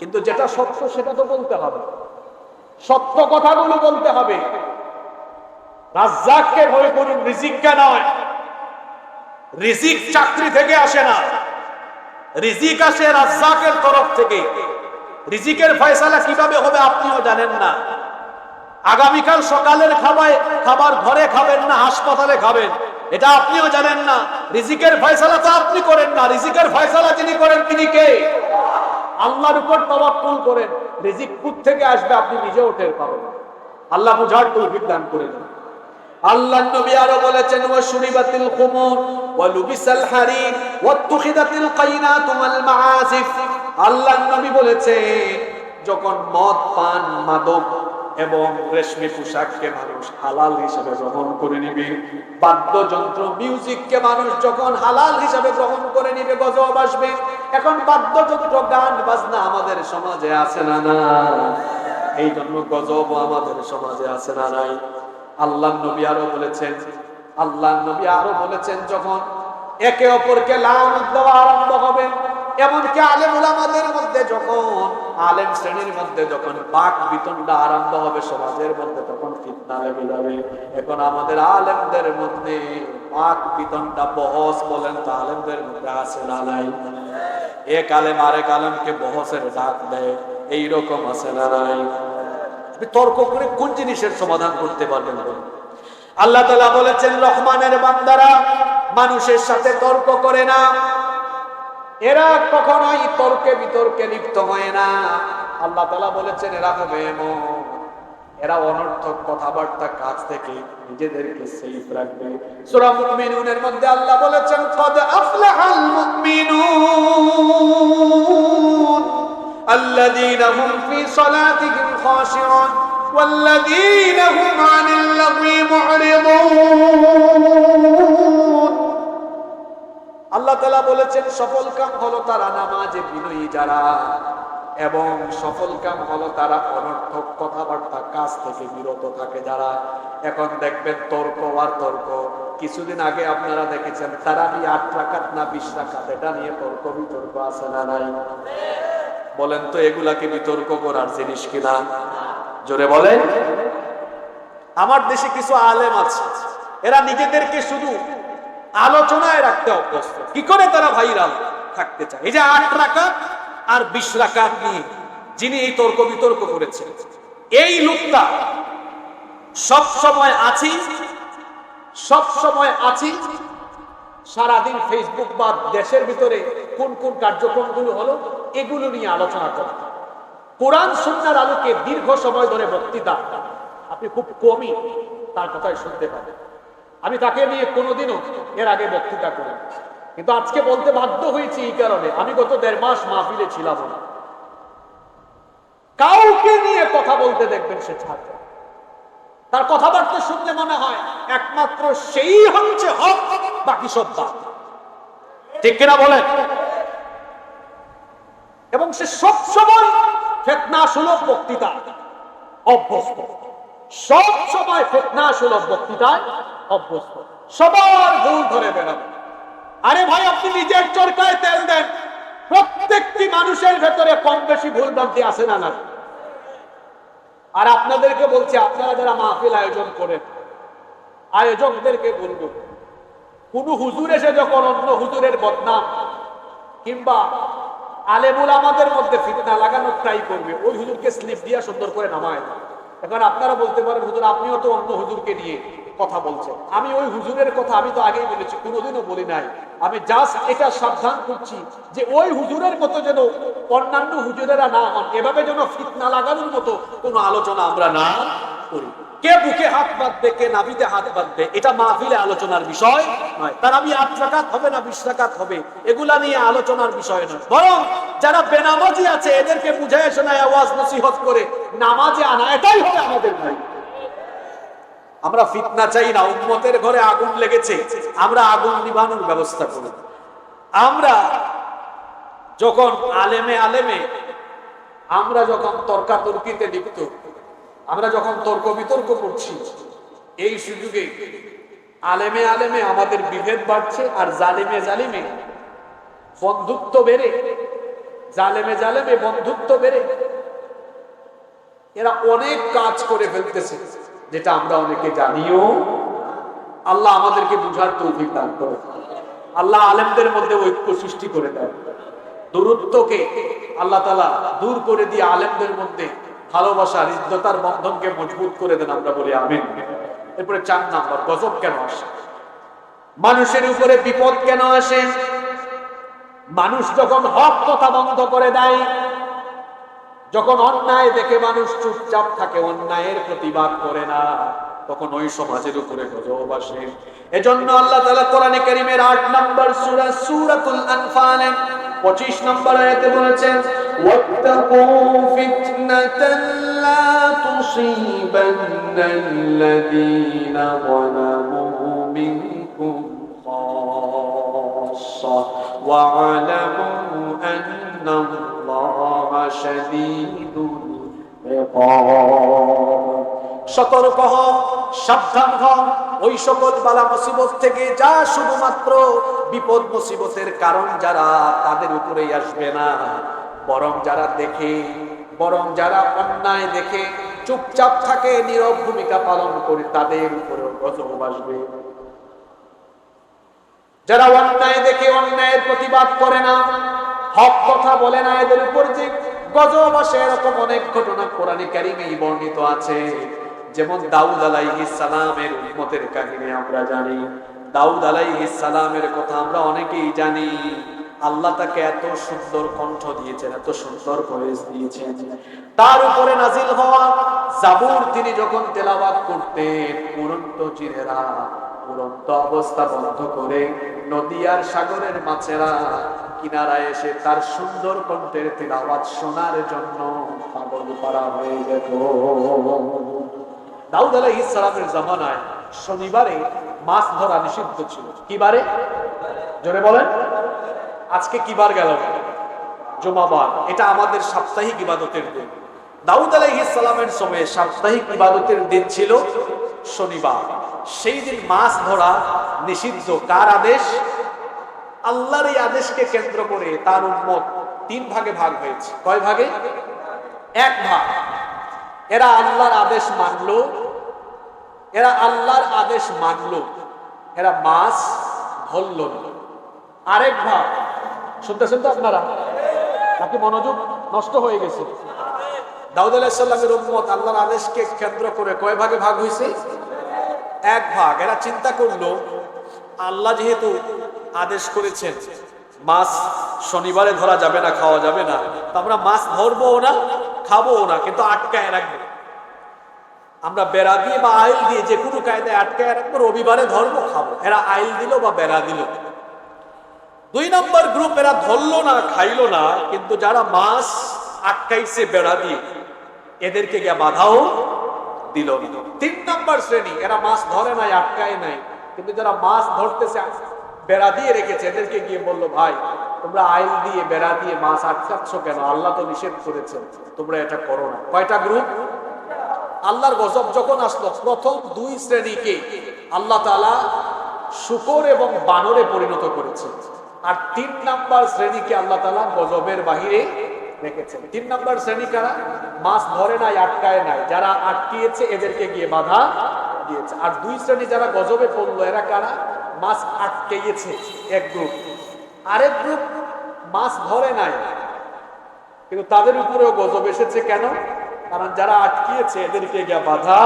কিন্তু যেটা সত্য সেটা তো বলতে হবে, সত্য কথাগুলো বলতে হবে। রাজ্জাককে ভয় করুন, রিজিককে নয়। রিজিক চাকরি থেকে আসে না, রিজিক আসে রাজ্জাকের তরফ থেকে। রিজিকের ফয়সালা কিভাবে হবে আপনিও জানেন না। আগামীকাল সকালের খাবার ঘরে খাবেন না হাসপাতালে খাবেন, এটা আপনিও জানেন না। রিজিকের ফয়সালা তো আপনি করেন না, রিজিকের ফয়সালা যিনি করেন তিনি কে? আল্লাহর উপর তাওয়াক্কুল করেন। রিজিক কোথা থেকে আসবে আপনি নিজেও টের পাবেন। আল্লাহ বুঝার তৌফিক দান করে দেন। আল্লাহর নবী আরো বলেছেন, ওয়া শুরিবাতিল খুমুর ওয়া লুবিসাল হারির ওয়া তুখিদাতিল কাইনাতু ওয়াল মাআসিফ। আল্লাহর নবী বলেছেন, যখন মদ পান, মাদক এবং রেশমি পোশাককে মানুষ হালাল হিসেবে গ্রহণ করে নিবে, বাদ্যযন্ত্র মিউজিককে মানুষ যখন হালাল হিসেবে গ্রহণ করে নিবে, গজব আসবে। এখন বাদ্যযন্ত্র গান বাজনা আমাদের সমাজে আছে না না? এই জন্য গজব আমাদের সমাজে আছে না নাই? আল্লাহর নবী আরো বলেছেন, যখন একে অপরকে লানত দেওয়া আরম্ভ হবে, এমনকি আলেম উলামাদের মধ্যে যখন, আলেম শ্রেণীর মধ্যে যখন বাক বিতণ্ডা আরম্ভ হবে সমাজের মধ্যে, তখন ফিতনা লেগে যাবে। এখন আমাদের আলেমদের মধ্যে বাক বিতণ্ডা, বহস বলেন তো আলেমদের মধ্যে আছে না নাই? এক আলেম আরেক আলেমকে বহসের ডাক দেয়, এইরকম আছে না নাই? তর্ক করে কোন জিনিসের সমাধান করতে পারবেন? আল্লাহ তাআলা বলেছেন, রহমানের বান্দারা মানুষের সাথে তর্ক করে না, এরা কখনোই তর্কে বিতর্কে লিপ্ত হয় না। আল্লাহ তাআলা বলেছেন, এরা হবে এমন, এরা অনর্থক কথাবার্তা কাজ থেকে নিজেদেরকে সেফ রাখবে। সূরা মুমিনুনের মধ্যে আল্লাহ বলেছেন, কদ আফলাহাল মুমিনুন আল্লাযীনা হুম ফি সালাতিহিম খাশিউন ওয়াল্লাযীনা হুম আনিল লাগwi মু'রিদুন। আল্লাহ তাআলা বলেছেন, সফল কাম হলো তারা নামাজে বিনয়ী যারা, এবং সফল কাম হলো তারা অনর্থক কথাবার্তা কাজ থেকে বিরত থাকে যারা। এখন দেখবেন তর্ক আর তর্ক। কিছুদিন আগে আপনারা দেখেছেন তারাবি 8 রাকাত না 20 রাকাত, এটা নিয়ে তর্ক বিতর্ক আছে না নাই? বলেন তো এগুলা কি বিতর্ক করার জিনিস কিনা? জোরে বলেন। আমার দেশে কিছু আলেম আছে, এরা নিজেদেরকে শুধু আলোচনায় রাখতে অভ্যস্ত। কি করে তারা ভাইরাল থাকতে চায়? এই যে 8 রাকাত আর 20 রাকাত নিয়ে যিনি এই তর্ক বিতর্ক করেছেন, এই লোকটা সব সময় আছি সারাদিন ফেসবুক বা দেশের ভিতরে কোন কোন কার্যক্রমগুলো হলো এগুলো নিয়ে আলোচনা করে। কোরআন সুন্নাহর আলোকে দীর্ঘ সময় ধরে বক্তৃতা আপনি খুব কমই তার কথাই শুনতে পাবেন। আমি তাকে নিয়ে কোনোদিনও এর আগে বক্তৃতা করি, কিন্তু আজকে বলতে বাধ্য হয়েছি এই কারণে, আমি গত 1.5 মাস মাহফিলে ছিলাম না। কাউকে নিয়ে কথা বলতে দেখবেন সে ছাত্র, তার কথাবার্তা শুনলে মনে হয় একমাত্র সেই হচ্ছে হক, বাকি সব বাদ। ঠিক কিনা বলেন? এবং সে সব সময় ফিতনাসুলভ বক্তৃতা অভ্যস্ত, সব সময় ফিতনাসুলভ বক্তৃতায় অভ্যস্ত, সবার ভুল ধরে বেড়াবে। আরে ভাই, আপনি নিজের চরকায় তেল দেন, প্রত্যেকটি মানুষের ভেতরে কম বেশি ভুল ভ্রান্তি আছে না? না। আর আপনাদেরকে বলছি, আপনারা যারা মাহফিল আয়োজন করেন, আয়োজকদেরকে বলবো, কোন হুজুর এসে যখন অন্য হুজুরের বদনাম কিংবা আলেমুল আমাদের মধ্যে ফিতনা লাগানোর ট্রাই করবে, ওই হুজুরকে স্লিপ দিয়া সুন্দর করে নামায়। এখন আপনারা বলতে পারেন, হুজুর আপনিও তো অন্য হুজুরকে নিয়ে কথা বলছেন। আমি ওই হুজুরের কথা আমি তো আগেই বলেছি, কোনোদিনও বলি নাই। আমি জাস্ট এটা সাবধান করছি যে ওই হুজুরের মতো যেন অন্যান্য হুজুরেরা না হন, এভাবে যেন ফিতনা লাগানোর মতো কোনো আলোচনা আমরা না করি। কে বুকে হাত বাঁধবে, কে নাভিতে হাত বাঁধবে, এটা মাহফিলে আলোচনার বিষয় নয়। তার আমি 8 রাকাত হবে না 20 রাকাত হবে, এগুলা নিয়ে আলোচনার বিষয় নয়। বরং যারা বেনামাজি আছে এদেরকে বুঝায় শোনায় আওয়াজ নসিহত করে নামাজে আনা, এটাই হবে আমাদের ভাই। আমরা ফিতনা চাই না। উম্মতের ঘরে আগুন লেগেছে, আমরা আগুন নিভানোর ব্যবস্থা করি। আমরা যখন আলেমে আমরা যখন তর্কাতর্কিতে লিপ্ত, আমরা যখন তর্ক বিতর্ক করছি, এই সুযোগে আলেমে আমাদের বিভেদ বাড়ছে, আর জালিমে বন্ধুত্ব বেড়ে, জালেমে বন্ধুত্ব বেড়ে এরা অনেক কাজ করে ফেলতেছে, যেটা আমরা অনেকে জানিও। আল্লাহ আমাদেরকে বুঝার তৌফিক দান করে। আল্লাহ আলেমদের মধ্যে ঐক্য সৃষ্টি করে দেয়, দূরত্বকে আল্লাহ তাআলা দূর করে দিয়ে আলেমদের মধ্যে ভালোবাসা হৃদ্যতার বন্ধনকে মজবুত করে দেন। আমরা বলি আমিন। এরপরে 4 নাম্বার, গজব কেন আসে? মানুষের উপরে বিপদ কেন আসে? মানুষ যখন হক কথা বন্ধ করে দেয়, যখন অন্যায় দেখে মানুষ চুপচাপ থাকে, অন্যায়ের প্রতিবাদ করে না, তখন ওই সমাজের উপরে গজব আসে। এজন্য আল্লাহ তাআলা কোরআনে কারীমের 8 নম্বর সূরা সূরাতুল আনফালে 25 নম্বর আয়াতে বলেছেন, ওয়াত্তাকু ফিতনাতান লা তুসিবান্নাল্লাযীনা যালামু মিনকুম খাসসা ওয়া'লামু আন্নাল্লাহা শাদীদুল ইকাব। সতর্ক হও, সাবধান হও ওই সকল বালা মুসিবত থেকে যা শুধুমাত্র বিপদ মুসিবতের কারণ যারা, তাদের উপরেই আসবে না, বরং যারা অন্যায় দেখে চুপচাপ থাকে, নীরব ভূমিকা পালন করে, তাদের উপরেও গজব আসবে। যারা অন্যায় দেখে অন্যায়ের প্রতিবাদ করে না, হক কথা বলে না, এদের উপর যে গজব আসে, এরকম অনেক ঘটনা কোরআনে কারীমে বর্ণিত আছে। যেমন দাউদ আলাইহিস সালামের উম্মতের কাহিনী আমরা জানি। দাউদ আলাইহিস সালামের কথা আমরা অনেকেই জানি। আল্লাহ তাকে এত সুন্দর কণ্ঠ দিয়েছেন, এত সুন্দর ভয়েস দিয়েছেন। তার উপরে নাজিল হওয়া জাবুর তিনি যখন তেলাওয়াত করতেন, উড়ন্ত জিনেরা উড়ন্ত অবস্থা বন্ধ করে নদী আর সাগরের মাছেরা কিনারায় এসে তার সুন্দর কণ্ঠের তেলাওয়াত শোনার জন্য পাগল পারা হয়ে যেত। দাউদ আলাইহিস সালামের জামানায় শনিবারে মাছ ধরা নিষিদ্ধ ছিল। কি বারে? জোরে বলেন। আজকে কি বার গেল? জুমাবার। এটা আমাদের সাপ্তাহিক ইবাদতের দিন। দাউদ আলাইহিস সালামের সময়ে সাপ্তাহিক ইবাদতের দিন ছিল শনিবার। সেই দিন মাছ ধরা নিষিদ্ধ। কার আদেশ? আল্লাহর এই আদেশকে কেন্দ্র করে তার উম্মত 3 ভাগে ভাগ হয়েছে। কয় ভাগে? 1 ভাগ। এরা আল্লাহর আদেশ মানলো, এরা মাছ ধরল না। আরেক ভাগ, শুনতেছেন তো আপনারা নাকি মনোযোগ নষ্ট হয়ে গেছে? দাউদ আলাইহিস সালামের উম্মত আল্লাহর আদেশকে কেন্দ্র করে কয় ভাগে ভাগ হয়েছে? 1 ভাগ। এরা চিন্তা করলো, আল্লাহ যেহেতু আদেশ করেছেন মাছ শনিবারে ধরা যাবে না, খাওয়া যাবে না, তো আমরা মাছ ধরবো না, খাবো না, কিন্তু আটকায় রাখবো। আমরা বেড়া দিয়ে বা আইল দিয়ে যে কোনো কায়দায় আটকায় রাখবো, রবিবারে ধরবো, খাবো। এরা আইল দিল বা বেড়া দিল। 2 নম্বর গ্রুপ, এরা ধরলো না, খাইলো না, কিন্তু যারা মাছ আটকাইছে বেড়া দিয়ে, এদেরকে গিয়ে বাধাও দিল না। 3 নম্বর শ্রেণী, এরা মাছ ধরে নাই, আটকায় নাই, কিন্তু যারা মাছ ধরতেছে বেড়া দিয়ে রেখেছে, এদেরকে গিয়ে বললো, ভাই তোমরা আইল দিয়ে বেড়া দিয়ে মাছ আটকাচ্ছ কেন? আল্লাহ তো নিষেধ করেছেন, তোমরা এটা করো না। কয়টা গ্রুপ? আল্লাহর গজব যখন আসলো, প্রথম 2 শ্রেণীকে আল্লাহ তাআলা শূকর এবং বানরে পরিণত করেছে, আর 3 নম্বর শ্রেণীকে আল্লাহ তাআলা গজবের বাহিরে রেখেছেন। 3 নম্বর শ্রেণী কারা? মাছ ধরে নাই, আটকায় নাই, যারা আটকিয়েছে এদেরকে গিয়ে বাধা দিয়েছে। আর 2 শ্রেণী যারা গজবে পড়লো, এরা কারা? মাছ আটকেছে এক গ্রুপ, আরেক গ্রুপ মাছ ধরে নাই, কিন্তু তাদের উপরেও গজব এসেছে। কেন? কারণ যারা আটকিয়েছে এদেরকে গিয়ে বাধা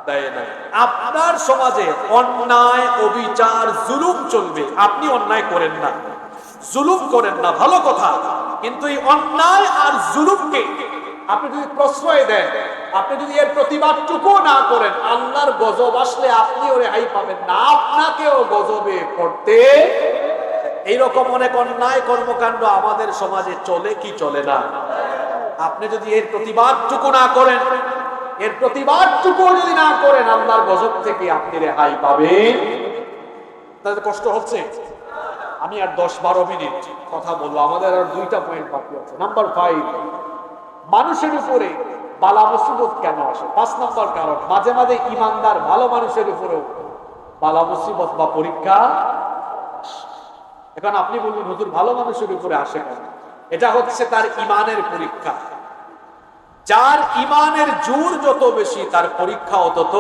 দেয় নাই। আপনার সমাজে অন্যায়, অবিচার, জুলুম চলবে, আপনি অন্যায় করেন না, জুলুম করেন না, ভালো কথা, কিন্তু এই অন্যায় আর জুলুমকে আপনি যদি প্রশ্রয় দেন, আপনি যদি এর প্রতিবাদটুকু না করেন, আল্লাহর গজব আসলে আপনিও রেহাই পাবেন না, আপনাকেও গজবে পড়তে। এইরকম অনেক অন্যায় কর্মকাণ্ড আমাদের সমাজে চলে কি চলে না? আপনি যদি এর প্রতিবাদটুকু না করেন, এর প্রতিবাদটুকু যদি না করেন, আল্লাহর গজব থেকে আপনি রেহাই পাবেন। তাদের কষ্ট হচ্ছে। আমি আর 10-12 মিনিট কথা বলবো, আমাদের আর 2টা পয়েন্ট বাকি আছে। নাম্বার 5, মানুষের উপরে বালা মুসিবত কেন আসে? 5 নম্বর কারণ, মাঝে মাঝে ইমানদার ভালো মানুষের উপরেও বালা মুসিবত বা পরীক্ষা। এখন আপনি বলবেন, হুজুর ভালো মানুষের উপরে আসে কেন? এটা হচ্ছে তার ইমানের পরীক্ষা। যার ইমানের জোর যত বেশি, তার পরীক্ষাও তত।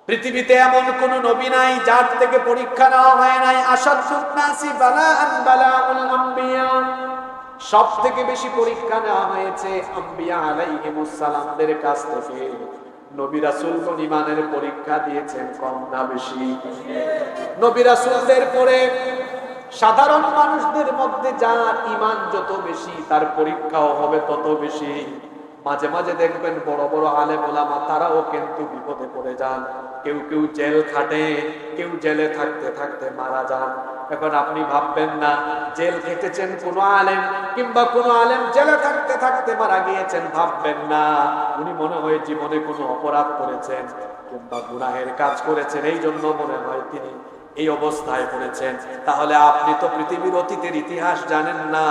পৃথিবীতে এমন কোন নবী নাই যার থেকে পরীক্ষা নেওয়া হয় নাই। আশাদুন নাসি বালাআন বালাউল আম্বিয়া, সব থেকে বেশি পরীক্ষা নেওয়া হয়েছে আম্বিয়া আলাইহিমুস সালামদের কাছ থেকে। নবী রাসূলগণ ইমানের পরীক্ষা দিয়েছেন কম না বেশি? নবী রাসূলদের পরে সাধারণ মানুষদের মধ্যে যার ইমান যত বেশি, তার পরীক্ষাও হবে তত বেশি। মাঝে মাঝে দেখবেন বড় বড় আলেম ওলামা, তারাও কিন্তু বিপদে পড়ে যান। কেউ কেউ জেল খাটে, কেউ জেলে থাকতে থাকতে মারা যান। এখন আপনি ভাববেন না জেল খেটেছেন কোনো আলেম, কিংবা কোনো আলেম জেলে থাকতে থাকতে মারা গিয়েছেন, ভাববেন না উনি মনে হয় জীবনে কোনো অপরাধ করেছেন কিংবা গুনাহের কাজ করেছেন, এই জন্য মনে হয় তিনি এই অবস্থায় পড়েছেন। তাহলে আপনি তো পৃথিবীর অতীতের ইতিহাস জানেন না।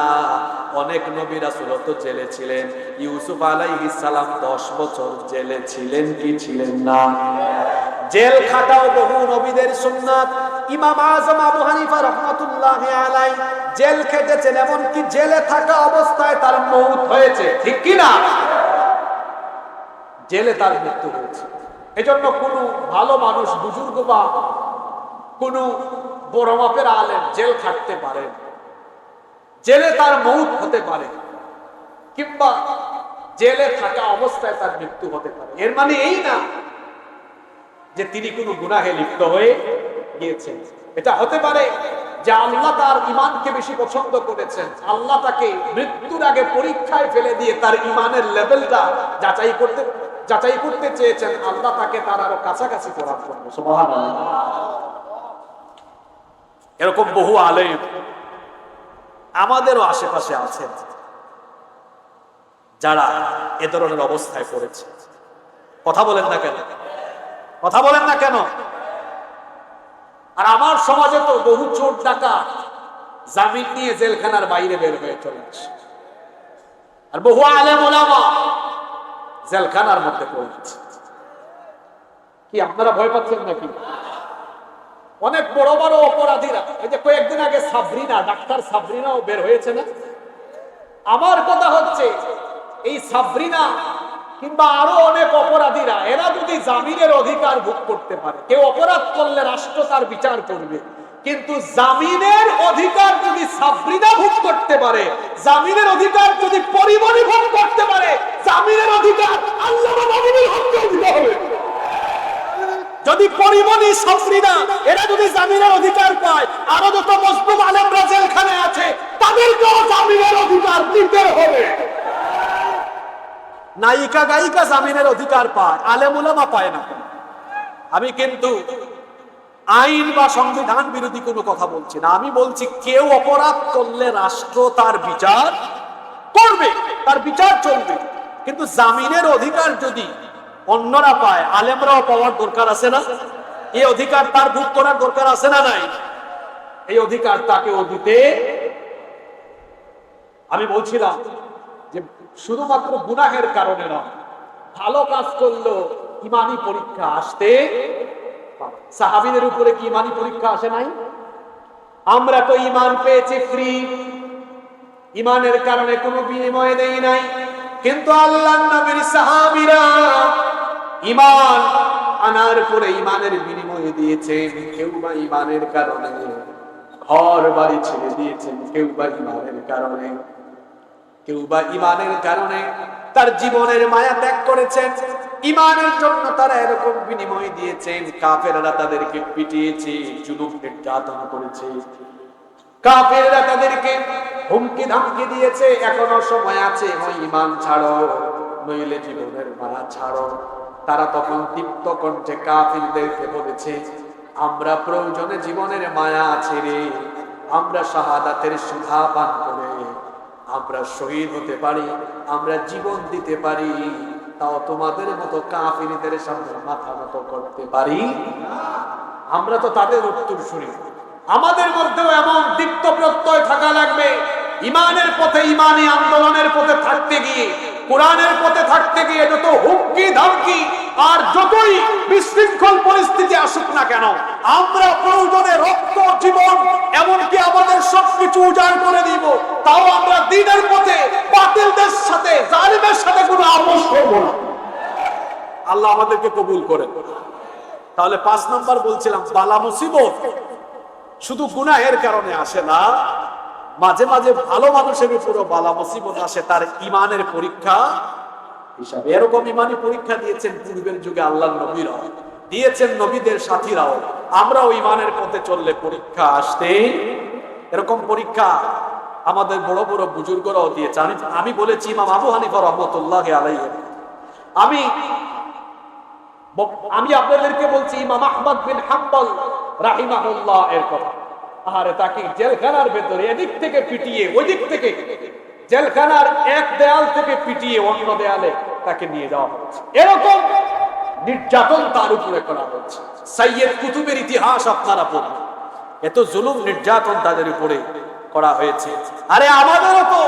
অনেক নবী রাসূল তো জেলে ছিলেন। ইউসুফ আলাইহিস সালাম 10 বছর জেলে ছিলেন কি ছিলেন না? জেল খাটাও বহু নবীদের সুন্নাত। ইমাম আযম আবু হানিফা রাহমাতুল্লাহি আলাইহি জেল খেটেছেন, এমনকি জেলে থাকা অবস্থায় তার মওত হয়েছে, ঠিক কি না? জেলে তার মৃত্যু হয়েছে। এজন্য কোনো ভালো মানুষ, বুজুর্গ বা কোন বড় মাপের আলেম জেল খাটতে পারেন, জেলে তার মওত হতে পারে, কিংবা জেলে থাকা অবস্থায় তার মৃত্যু হতে পারে। এর মানে এই না যে তিনি কোনো গুনাহে লিপ্ত হয়ে গিয়েছেন। এটা হতে পারে যে আল্লাহ তার ইমানকে বেশি পছন্দ করেছেন, আল্লাহ তাকে মৃত্যুর আগে পরীক্ষায় ফেলে দিয়ে তার ইমানের লেভেলটা যাচাই করতে চেয়েছেন। আল্লাহ তাকে তার আরো কাছাকাছি করার জন্য। সুবহানাল্লাহ। এরকম বহু আলেম আমাদেরও আশেপাশে আছেন যারা এ ধরনের অবস্থায় পড়েছে। কথা বলেন না কেন? কথা বলেন না কেন? আর আমার সমাজে তো বহু চোর ডাকাত জামিন নিয়ে জেলখানার বাইরে বের হয়ে চলে আসে, আর বহু আলেম ওলামা জেলখানার মধ্যে পড়েছে। কি আপনারা ভয় পাচ্ছেন নাকি? অনেক বড় বড় অপরাধীরা, এই যে কয়েকদিন আগে সাবরিনা, ডাক্তার সাবরিনাও বের হয়েছে না? আমার কথা হচ্ছে এই সাবরিনা কিংবা আরো অনেক অপরাধীরা, এরা যদি জামিনের অধিকার ভোগ করতে পারে, কেউ অপরাধ করলে রাষ্ট্র তার বিচার করবে, কিন্তু জামিনের অধিকার যদি সাবরিনা ভোগ করতে পারে, জামিনের অধিকার যদি পরিমণি ভোগ করতে পারে, জামিনের অধিকার আল্লাহ নবীর হককে দিতে হবে। যদি পরিমণি, সাবরিনা এরা যদি জামিনের অধিকার পায়, আরো যত মজলুম আলেমরা জেলখানায় আছে তাদেরকেও জামিনের অধিকার দিতে হবে। নায়িকা গায়িকা জামিনের অধিকার পায়, আলেম উলামা পায় না। আমি কিন্তু আইন বা সংবিধান বিরোধী কোনো কথা বলছি না। আমি বলছি কেউ অপরাধ করলে রাষ্ট্র তার বিচার করবে, তার বিচার চলবে। কিন্তু জামিনের অধিকার যদি অন্যরা পায়, আলেমরাও পাওয়ার দরকার আছে না? এই অধিকার তার ভোগ করার দরকার আছে না নাই? এই অধিকার তাকেও দিতে। আমি বলছিলাম যে শুধুমাত্র গুনাহের কারণে নয়, ভালো কাজ করলেও ইমানি পরীক্ষা আসতে। সাহাবীদের উপরে কি ইমানি পরীক্ষা আসে নাই? আমরা তো ইমান পেয়েছি ফ্রি, ইমানের কারণে কোনো বিনিময় দেই নাই। কিন্তু আল্লাহর নবীর সাহাবীরা ইমান আনার পরে ইমানের বিনিময় দিয়েছেন। কেউ বা ইমানের কারণে ঘর বাড়ি ছেড়ে দিয়েছেন, কেউ বা ইমানের কারণে, কেউ বা ইমানের কারণে তার জীবনের মায়া ত্যাগ করেছেন। ইমানের জন্য তারা এরকম বিনিময় দিয়েছেন। কাফেররা তাদেরকে পিটিয়েছে, জুলুম নির্যাতন করেছে, কাফেররা তাদেরকে হুমকি ধামকি দিয়েছে। এখনো সময় আছে, হয় ইমান ছাড়ো নইলে জীবনের মায়া ছাড়ো। তারা তখন দীপ্ত কণ্ঠে কাফিরদেরকে বলেছে, আমরা প্রয়োজনে জীবনের মায়া ছেড়ে আমরা শাহাদাতের সুধা পান করে আমরা শহীদ হতে পারি, আমরা জীবন দিতে পারি, তাও তোমাদের মতো কাফিরদের সামনে মাথা নত করতে পারি। আমরা তো তাদের উত্তর শুনি। আমাদের মধ্যেও এমন দীপ্ত প্রত্যয় থাকা লাগবে, ইমানের পথে, ইমানি আন্দোলনের পথে থাকতে গিয়ে, কোরআনের পথে থাকতে গিয়ে যত হুমকি ধামকি আর যতই বিশৃঙ্খল পরিস্থিতি আসুক না কেন, আমরা প্রয়োজনে রক্ত, জীবন, এমনকি আমাদের সবকিছু উজাড় করে দিব, তাও আমরা দ্বীনের পথে বাতিলদের সাথে, জালিমের সাথে কোনো আপোষ করব না। আল্লাহ আমাদেরকে কবুল করেন। তাহলে 5 নাম্বার বলছিলাম, বালা মুসিবত শুধু গুনাহের কারণে আসে না, মাঝে মাঝে ভালো মানুষের উপরও বালা মুসিবত আসে তার ইমানের পরীক্ষা হিসাবে। এরকম ইমানি পরীক্ষা দিয়েছেন পূর্বের যুগে আল্লাহর নবীরাও, দিয়েছেন নবীদের সাথীরাও। আমরাও ইমানের পথে চললে পরীক্ষা আসতে, এরকম পরীক্ষা আমাদের বড় বড় বুজুর্গরাও দিয়েছে। আমি বলেছি ইমাম আবু হানিফা রাহমাতুল্লাহি আলাইহি, আমি আপনাদেরকে বলছি ইমাম আহমদ বিন হাম্বল রাহিমাহুল্লাহ এর কথা। আরে তাকে জেলখানার ভেতরে এদিক থেকে পিটিয়ে, ওই দিক থেকে, জেলখানার এক দেয়াল থেকে পিটিয়ে অন্য দেয়ালে তাকে নিয়ে যাওয়া হচ্ছে। এরকম নির্যাতন তার উপরে করা হচ্ছে। সাইয়্যিদ কুতুবের ইতিহাস আপনারা পড়ুন, এত জুলুম নির্যাতন তাদের উপরে করা হয়েছে। আরে আমাদেরও তো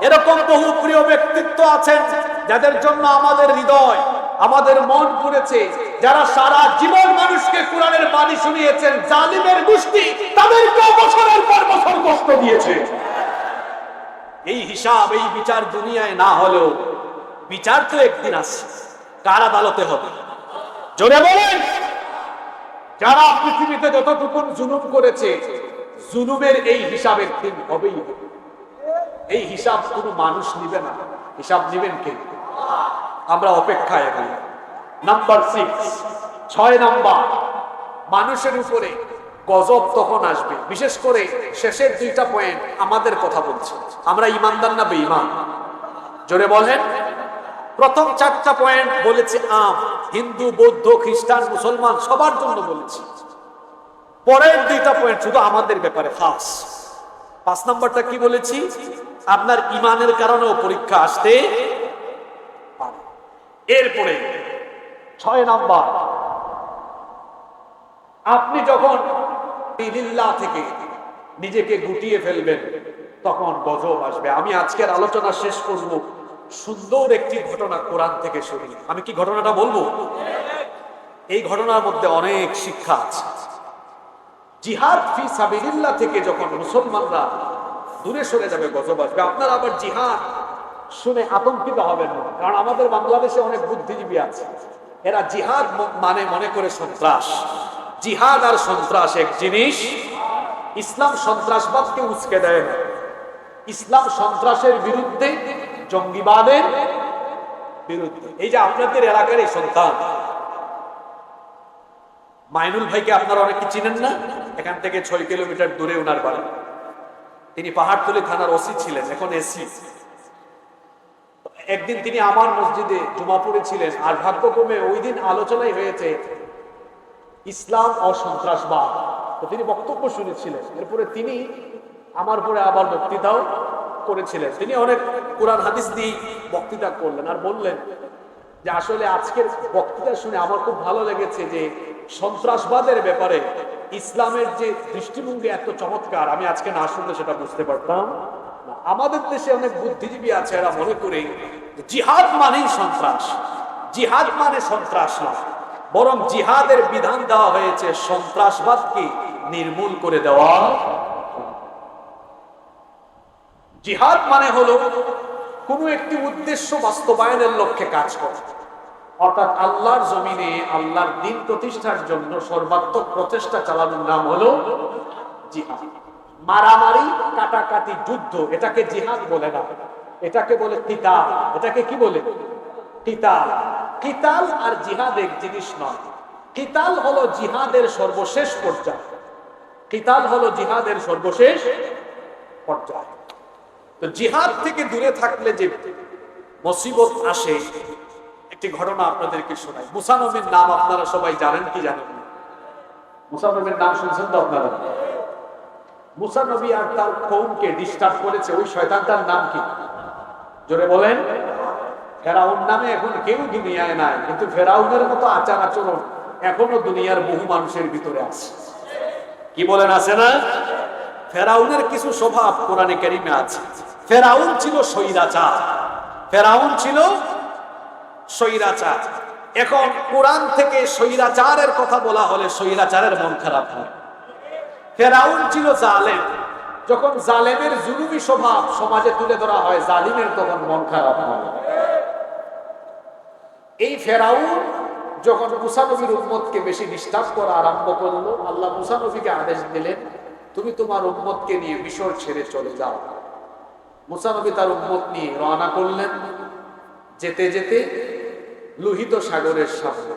এরকম বহু প্রিয় ব্যক্তিত্ব আছেন যাদের জন্য আমাদের হৃদয়, আমাদের মন পুড়েছে, যারা সারা জীবন মানুষকে কোরআনের বাণী শুনিয়েছেন। জালিমের গোষ্ঠী তাদেরকে বছরের পর বছর কষ্ট দিয়েছে। এই হিসাব, এই বিচার দুনিয়ায় না হলেও বিচার তো একদিন আসছে, কার আদালতে হবে। জোরে বলেন, যারা পৃথিবীতে যতটুকু জুলুম করেছে, জুলুমের এই হিসাবের দিন হবেই হবে। এই হিসাব কোনো মানুষ নিবে না, হিসাব নিবেন কে? আমরা অপেক্ষায় রই। নাম্বার 6 নাম্বার, মানুষের উপরে গজব তখন আসবে। বিশেষ করে শেষের 2টা পয়েন্ট আমাদের কথা বলছে। আমরা ইমানদার না বেঈমান? জোরে বলেন। প্রথম 4টা পয়েন্ট বলেছে আম, হিন্দু, বৌদ্ধ, খ্রিস্টান, মুসলমান সবার জন্য বলেছি। পরের 2টা পয়েন্ট শুধু আমাদের ব্যাপারে খাস। 5 নাম্বারটা কি বলেছি? আপনার ইমানের কারণেও পরীক্ষা আসতে পারে। এরপরে 6 নাম্বার, আপনি যখন লিল্লাহ থেকে নিজেকে গুটিয়ে ফেলবেন তখন গজব আসবে। আমি আজকের আলোচনা শেষ করব সুন্দর একটি ঘটনা কোরআন থেকে শুনি। আমি কি ঘটনাটা বলবো? এই ঘটনার মধ্যে অনেক শিক্ষা আছে। জিহাদ ফি সাবিলিল্লাহ থেকে যখন মুসলমানরা দূরে সরে যাবে গজব আসবে। আপনারা আবার জিহাদ শুনে আতঙ্কিত হবেন না, কারণ আমাদের বাংলাদেশে অনেক বুদ্ধিজীবী আছে, এরা জিহাদ মানে মনে করে সন্ত্রাস। জিহাদ আর সন্ত্রাস এক জিনিস। ইসলাম সন্ত্রাসবাদকে উস্কে দেয় না, ইসলাম সন্ত্রাসের বিরুদ্ধে, জঙ্গিবাদের বিরুদ্ধে। এই যে আপনাদের এলাকার এই সন্তান মাইনুল ভাইকে আপনারা অনেকে চিনেন না? এখান থেকে 6 কিলোমিটার দূরে ওনার বাড়ি। তিনি পাহাড়তলী থানার ওসি ছিলেন, এখন এসি। একদিন তিনি আমার মসজিদে জুমা পড়েছিলেন, আর ভাগ্যক্রমে ওই দিন আলোচনাই হয়েছে ইসলাম ও সন্ত্রাসবাদ। তো তিনি বক্তব্য শুনেছিলেন, এরপরে তিনি আমার পরে আবার বক্তৃতাও করেছিলেন। তিনি অনেক কোরআন হাদিস দিয়ে বক্তৃতা করলেন, আর বললেন যে আসলে আজকের বক্তৃতা শুনে আমার খুব ভালো লেগেছে যে সন্ত্রাসবাদের ব্যাপারে ইসলামের যে দৃষ্টিভঙ্গি এত চমৎকার, আমি আজকে না শুনলে সেটা বুঝতে পারতাম না। আমাদের দেশে অনেক বুদ্ধিজীবী আছে, এরা মনে করে জিহাদ মানেই সন্ত্রাস। জিহাদ মানে সন্ত্রাস না, বরং জিহাদের বিধান দেওয়া হয়েছে সন্ত্রাসবাদকে নির্মূল করে দেওয়া। জিহাদ মানে হলো কোন একটি উদ্দেশ্য বাস্তবায়নের লক্ষ্যে কাজ করা, অর্থাৎ আল্লাহর জমিনে আল্লাহর দ্বীন প্রতিষ্ঠার জন্য সর্বাত্মক প্রচেষ্টা চালানোর নাম হলো জিহাদ। মারামারি, কাটাকাটি, যুদ্ধ, এটাকে জিহাদ বলে না, এটাকে বলে কিতাল। এটাকে কি বলে? কিতাল। কিতাল আর জিহাদ এক জিনিস নয়। কিতাল হলো জিহাদের সর্বশেষ পর্যায়। কিতাল হলো জিহাদের সর্বশেষ পর্যায়। তো জিহাদ থেকে দূরে থাকলে যে মুসিবত আসে, একটি ঘটনা আপনাদেরকে শোনাই। মুসা নবীর নাম আপনারা সবাই জানেন কি জানেন? মুসা নবীর নাম শুনছেন তো আপনারা? মুসা নবী আর তার কওমকে ডিস্টার্ব করেছে ওই শয়তানটার নাম কি? জোরে বলেন। ফেরাউন নামে এখন কেউ দুনিয়ায় নাই, কিন্তু ফেরাউনের মতো আচার আচরণ এখনো দুনিয়ার বহু মানুষের ভিতরে আছে। কি বলেন, আছে না? ফেরাউনের কিছু স্বভাব কোরআনে কারিমে আছে। ফেরাউন ছিল স্বৈরাচার। ফেরাউন ছিল স্বৈরাচার। এখন কোরআন থেকে স্বৈরাচারের কথা বলা হলে স্বৈরাচারের মন খারাপ হয়। ফেরাউন ছিল জালেম। যখন জালেমের জুলুমি স্বভাব সমাজে তুলে ধরা হয়, জালিমের তখন মন খারাপ হয়। এই ফেরাউন যখন মুসা নবীর উম্মতকে বেশি ডিস্টার্ব করা আরম্ভ করলো, আল্লাহ মুসা নবীকে আদেশ দিলেন, তুমি তোমার উম্মতকে নিয়ে মিশর ছেড়ে চলে যাও। মুসা নবী তার উম্মত নিয়ে রওনা করলেন। যেতে যেতে লোহিত সাগরের সামনে,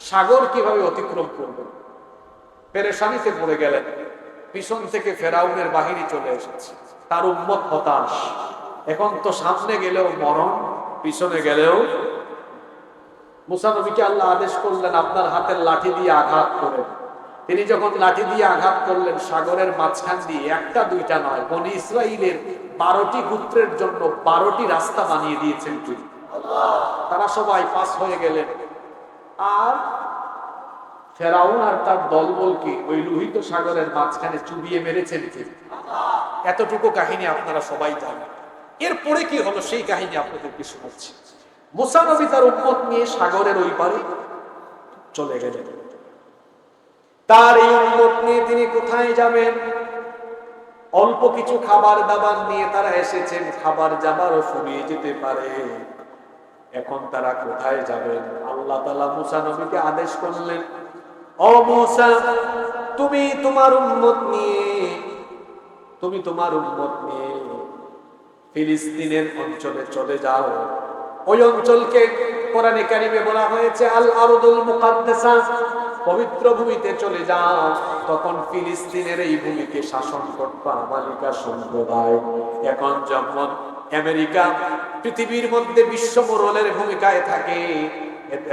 সাগর কিভাবে অতিক্রম করবেন পেরেশানিতে পড়ে গেলেন। পিছন থেকে ফেরাউনের বাহিনী চলে এসেছে, তার উম্মত হতাশ। এখন তো সামনে গেলেও মরণ, পিছনে গেলেও। মুসা নবীকে আল্লাহ আদেশ করলেন, আপনার হাতের লাঠি দিয়ে আঘাত করেন। তিনি যখন লাঠি দিয়ে আঘাত করলেন, সাগরের মাঝখান দিয়ে একটা দুইটা নয়, বনি ইসরাইলের 12টি গোত্রের জন্য 12টি রাস্তা বানিয়ে দিয়েছেন তিনি। তারা সবাই পাস হয়ে গেলেন। আর ফেরাউন আর তার দলবলকে ওই লোহিত সাগরের মাঝখানে চুবিয়ে মেরেছেন তিনি। এতটুকু কাহিনী আপনারা সবাই জানেন। এরপরে কি হলো সেই কাহিনী আপনাদেরকে শোনাচ্ছি। মুসা নবী তার উম্মত নিয়ে সাগরের ওই পারে চলে গেলেন। তার এই উম্মত নিয়ে তিনি কোথায় যাবেন? অল্প কিছু খাবার দাবার নিয়ে তারা এসেছেন, খাবার যাবারও ফুরিয়ে যেতে পারে। এখন তারা কোথায় যাবেন? আল্লাহ তাআলা মুসা নবীকে আদেশ করলেন, ও মুসা, তুমি তোমার উম্মত নিয়ে ফিলিস্তিনের অঞ্চলে চলে যাও। ওই অঞ্চলকে কোরআনে কারিমে বলা হয়েছে আল আরদুল মুকাদ্দাসা, পবিত্র ভূমিতে চলে যাও। তখন ফিলিস্তিনের এই ভূমিকে শাসন করতো আমালিকা সম্প্রদায়। এখন যেমন আমেরিকা পৃথিবীর মধ্যে বিশ্ব মোড়লের ভূমিকায় থাকে,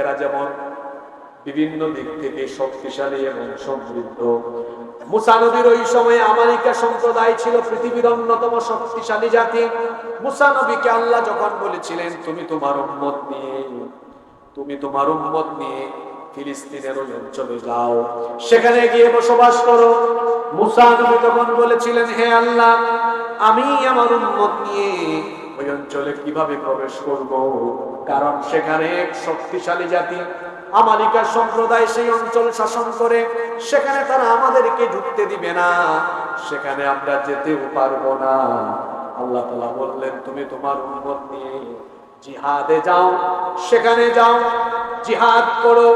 এরা যেমন বিভিন্ন দিক থেকে শক্তিশালী এবং সমৃদ্ধ। মুসা নবীর ওই সময়ে আমালিকা সম্প্রদায় ছিল পৃথিবীর অন্যতম শক্তিশালী জাতি। মুসা নবীকে আল্লাহ যখন বলেছিলেন, তুমি তোমার উম্মত নিয়ে ফিলিস্তিনের ওই অঞ্চলে যাও, সেখানে গিয়ে বসবাস করো। মুসা নবী তখন বলেছিলেন, হে আল্লাহ, আমি আমার উম্মত নিয়ে ওই অঞ্চলে কিভাবে প্রবেশ করব? কারণ সেখানে এক শক্তিশালী জাতি আমালিকা সম্প্রদায় সেই অঞ্চল শাসন করে। সেখানে তারা আমাদেরকে ঢুকতে দিবে না, সেখানে আমরা যেতেও পারবো না। আল্লাহ তাআলা বললেন, তুমি তোমার উম্মত নিয়ে জিহাদে যাও, সেখানে যাও, জিহাদ করো।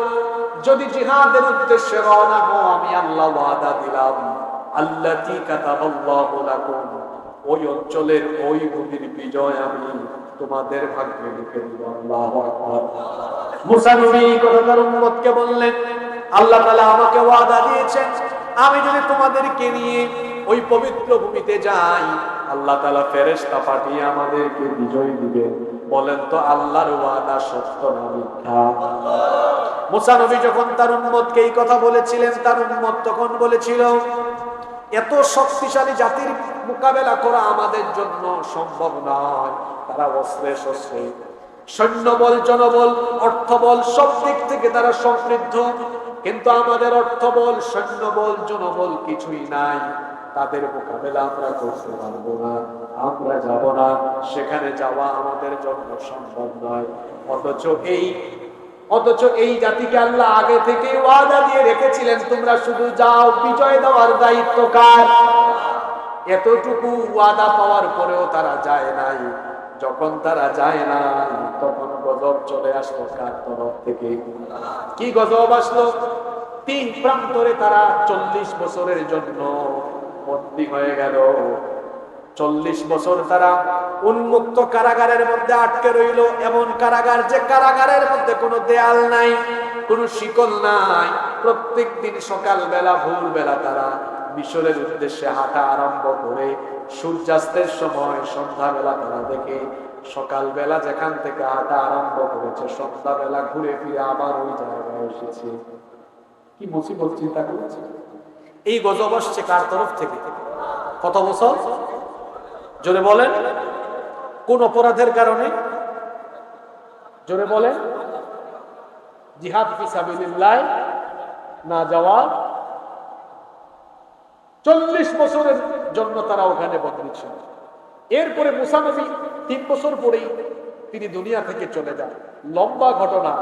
যদি জিহাদের উদ্দেশ্যে রওনা হও, আমি আল্লাহ ওয়াদা দিলাম, আল্লাতী কাতাবাল্লাহু লাকুম, ওই অঞ্চলের ওই ভূমির বিজয় আমি তোমাদের ভাগ্যে লিখে দিব। আল্লাহু আকবার। মুসা নবী তার উম্মতকে বললেন, আল্লাহ তাআলা আমাকে ওয়াদা দিয়েছেন, আমি যদি তোমাদেরকে নিয়ে ওই পবিত্র ভূমিতে যাই, আল্লাহ তাআলা ফেরেশতা পাঠিয়ে আমাদেরকে বিজয় দিবেন। বলেন তো আল্লাহর ওয়াদা সত্য না মিথ্যা? মুসা নবী যখন তার উম্মতকে এই কথা বলেছিলেন, তার উম্মত তখন বলেছিল, এত শক্তিশালী জাতির মোকাবেলা করা আমাদের জন্য সম্ভব নয়। তারা অস্ত্রে শস্ত্রে, সৈন্যবল, জনবল, অর্থবল সব দিক থেকে তারা সমৃদ্ধ, কিন্তু আমাদের অর্থবল, সৈন্যবল, জনবল কিছুই নাই। তাদের মোকাবেলা আমরা করতে পারবো না, আমরা যাব না, সেখানে যাওয়া আমাদের জন্য সম্ভব নয়। অথচ এই জাতিকে আল্লাহ আগে থেকে ওয়াদা দিয়ে রেখেছিলেন, তোমরা শুধু যাও, বিজয় দেওয়ার দায়িত্ব কার? এতটুকু ওয়াদা পাওয়ার পরেও তারা যায় নাই। যখন তারা যায় না, তখন গজব চলে আসলো কার তরফ থেকে? কি গজব আসলো? তিন প্রান্তরে তারা 40 বছরের জন্য বন্দী হয়ে গেল। 40 বছর তারা উন্মুক্ত কারাগারের মধ্যে আটকে রইল। এমন কারাগার যে কারাগারের মধ্যে কোনো দেয়াল নাই, কোনো শিকল নাই। প্রত্যেক দিন সকালবেলা, ভোরবেলা তারা মিশরের উদ্দেশ্যে হাঁটা আরম্ভ করে, সূর্যাস্তের সময় সন্ধ্যাবেলা তারা দেখে সকালবেলা যেখান থেকে হাঁটা আরম্ভ করেছে, সন্ধ্যাবেলা ঘুরে ফিরে আবার ওই জায়গায় এসেছে। কি মুসিবত চিন্তা করেছে? এই গজব আসছে কার তরফ থেকে? কত বছর? জোরে বলেন। কোন অপরাধের কারণে? জোরে বলেন। জিহাদ ফি সাবিলিল্লাহ না যাওয়া। 40 বছরের জন্য তারা ওখানে বন্দী ছিল। এরপরে মুসা নবী 3 বছর পরেই তিনি দুনিয়া থেকে চলে যান। লম্বা ঘটনা।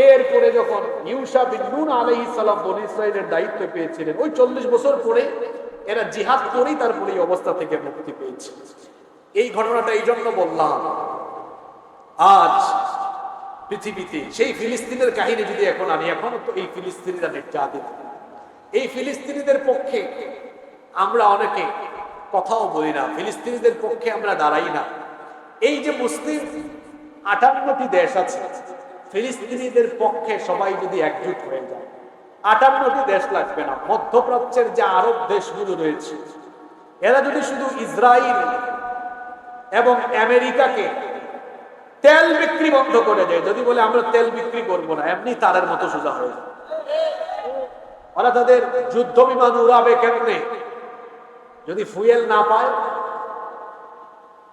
এরপরে যখন ইউসা বিন নুন আলাইহিস সালাম বনী ইসরাইলের দায়িত্ব পেয়েছিলেন, ওই 40 বছর পরে এরা জিহাদ করেই তারপরে এই অবস্থা থেকে মুক্তি পেয়েছে। এই ঘটনাটা এই জন্য বললাম, আজ পৃথিবীতে সেই ফিলিস্তিনের কাহিনী যদি এখন আনি, এখন তো এই ফিলিস্তিনিরা নির্যাতিত। এই ফিলিস্তিনিদের পক্ষে আমরা অনেকে কথাও বলি না, ফিলিস্তিনিদের পক্ষে আমরা দাঁড়াই না। এই যে মুসলিম 58টি দেশ আছে, ফিলিস্তিনিদের পক্ষে সবাই যদি একজুট হয়ে যায়, 58টি দেশ লাগবে না, মধ্যপ্রাচ্যের যে আরব দেশগুলো রয়েছে, এরা যদি শুধু ইসরায়েল এবং আমেরিকাকে তেল বিক্রি বন্ধ করে দেয়, যদি বলে আমরা তেল বিক্রি করবো না, এমনি তারের মতো সোজা হয়ে যায়। ওরা তাদের যুদ্ধ বিমান উড়াবে কেমনে যদি ফুয়েল না পায়?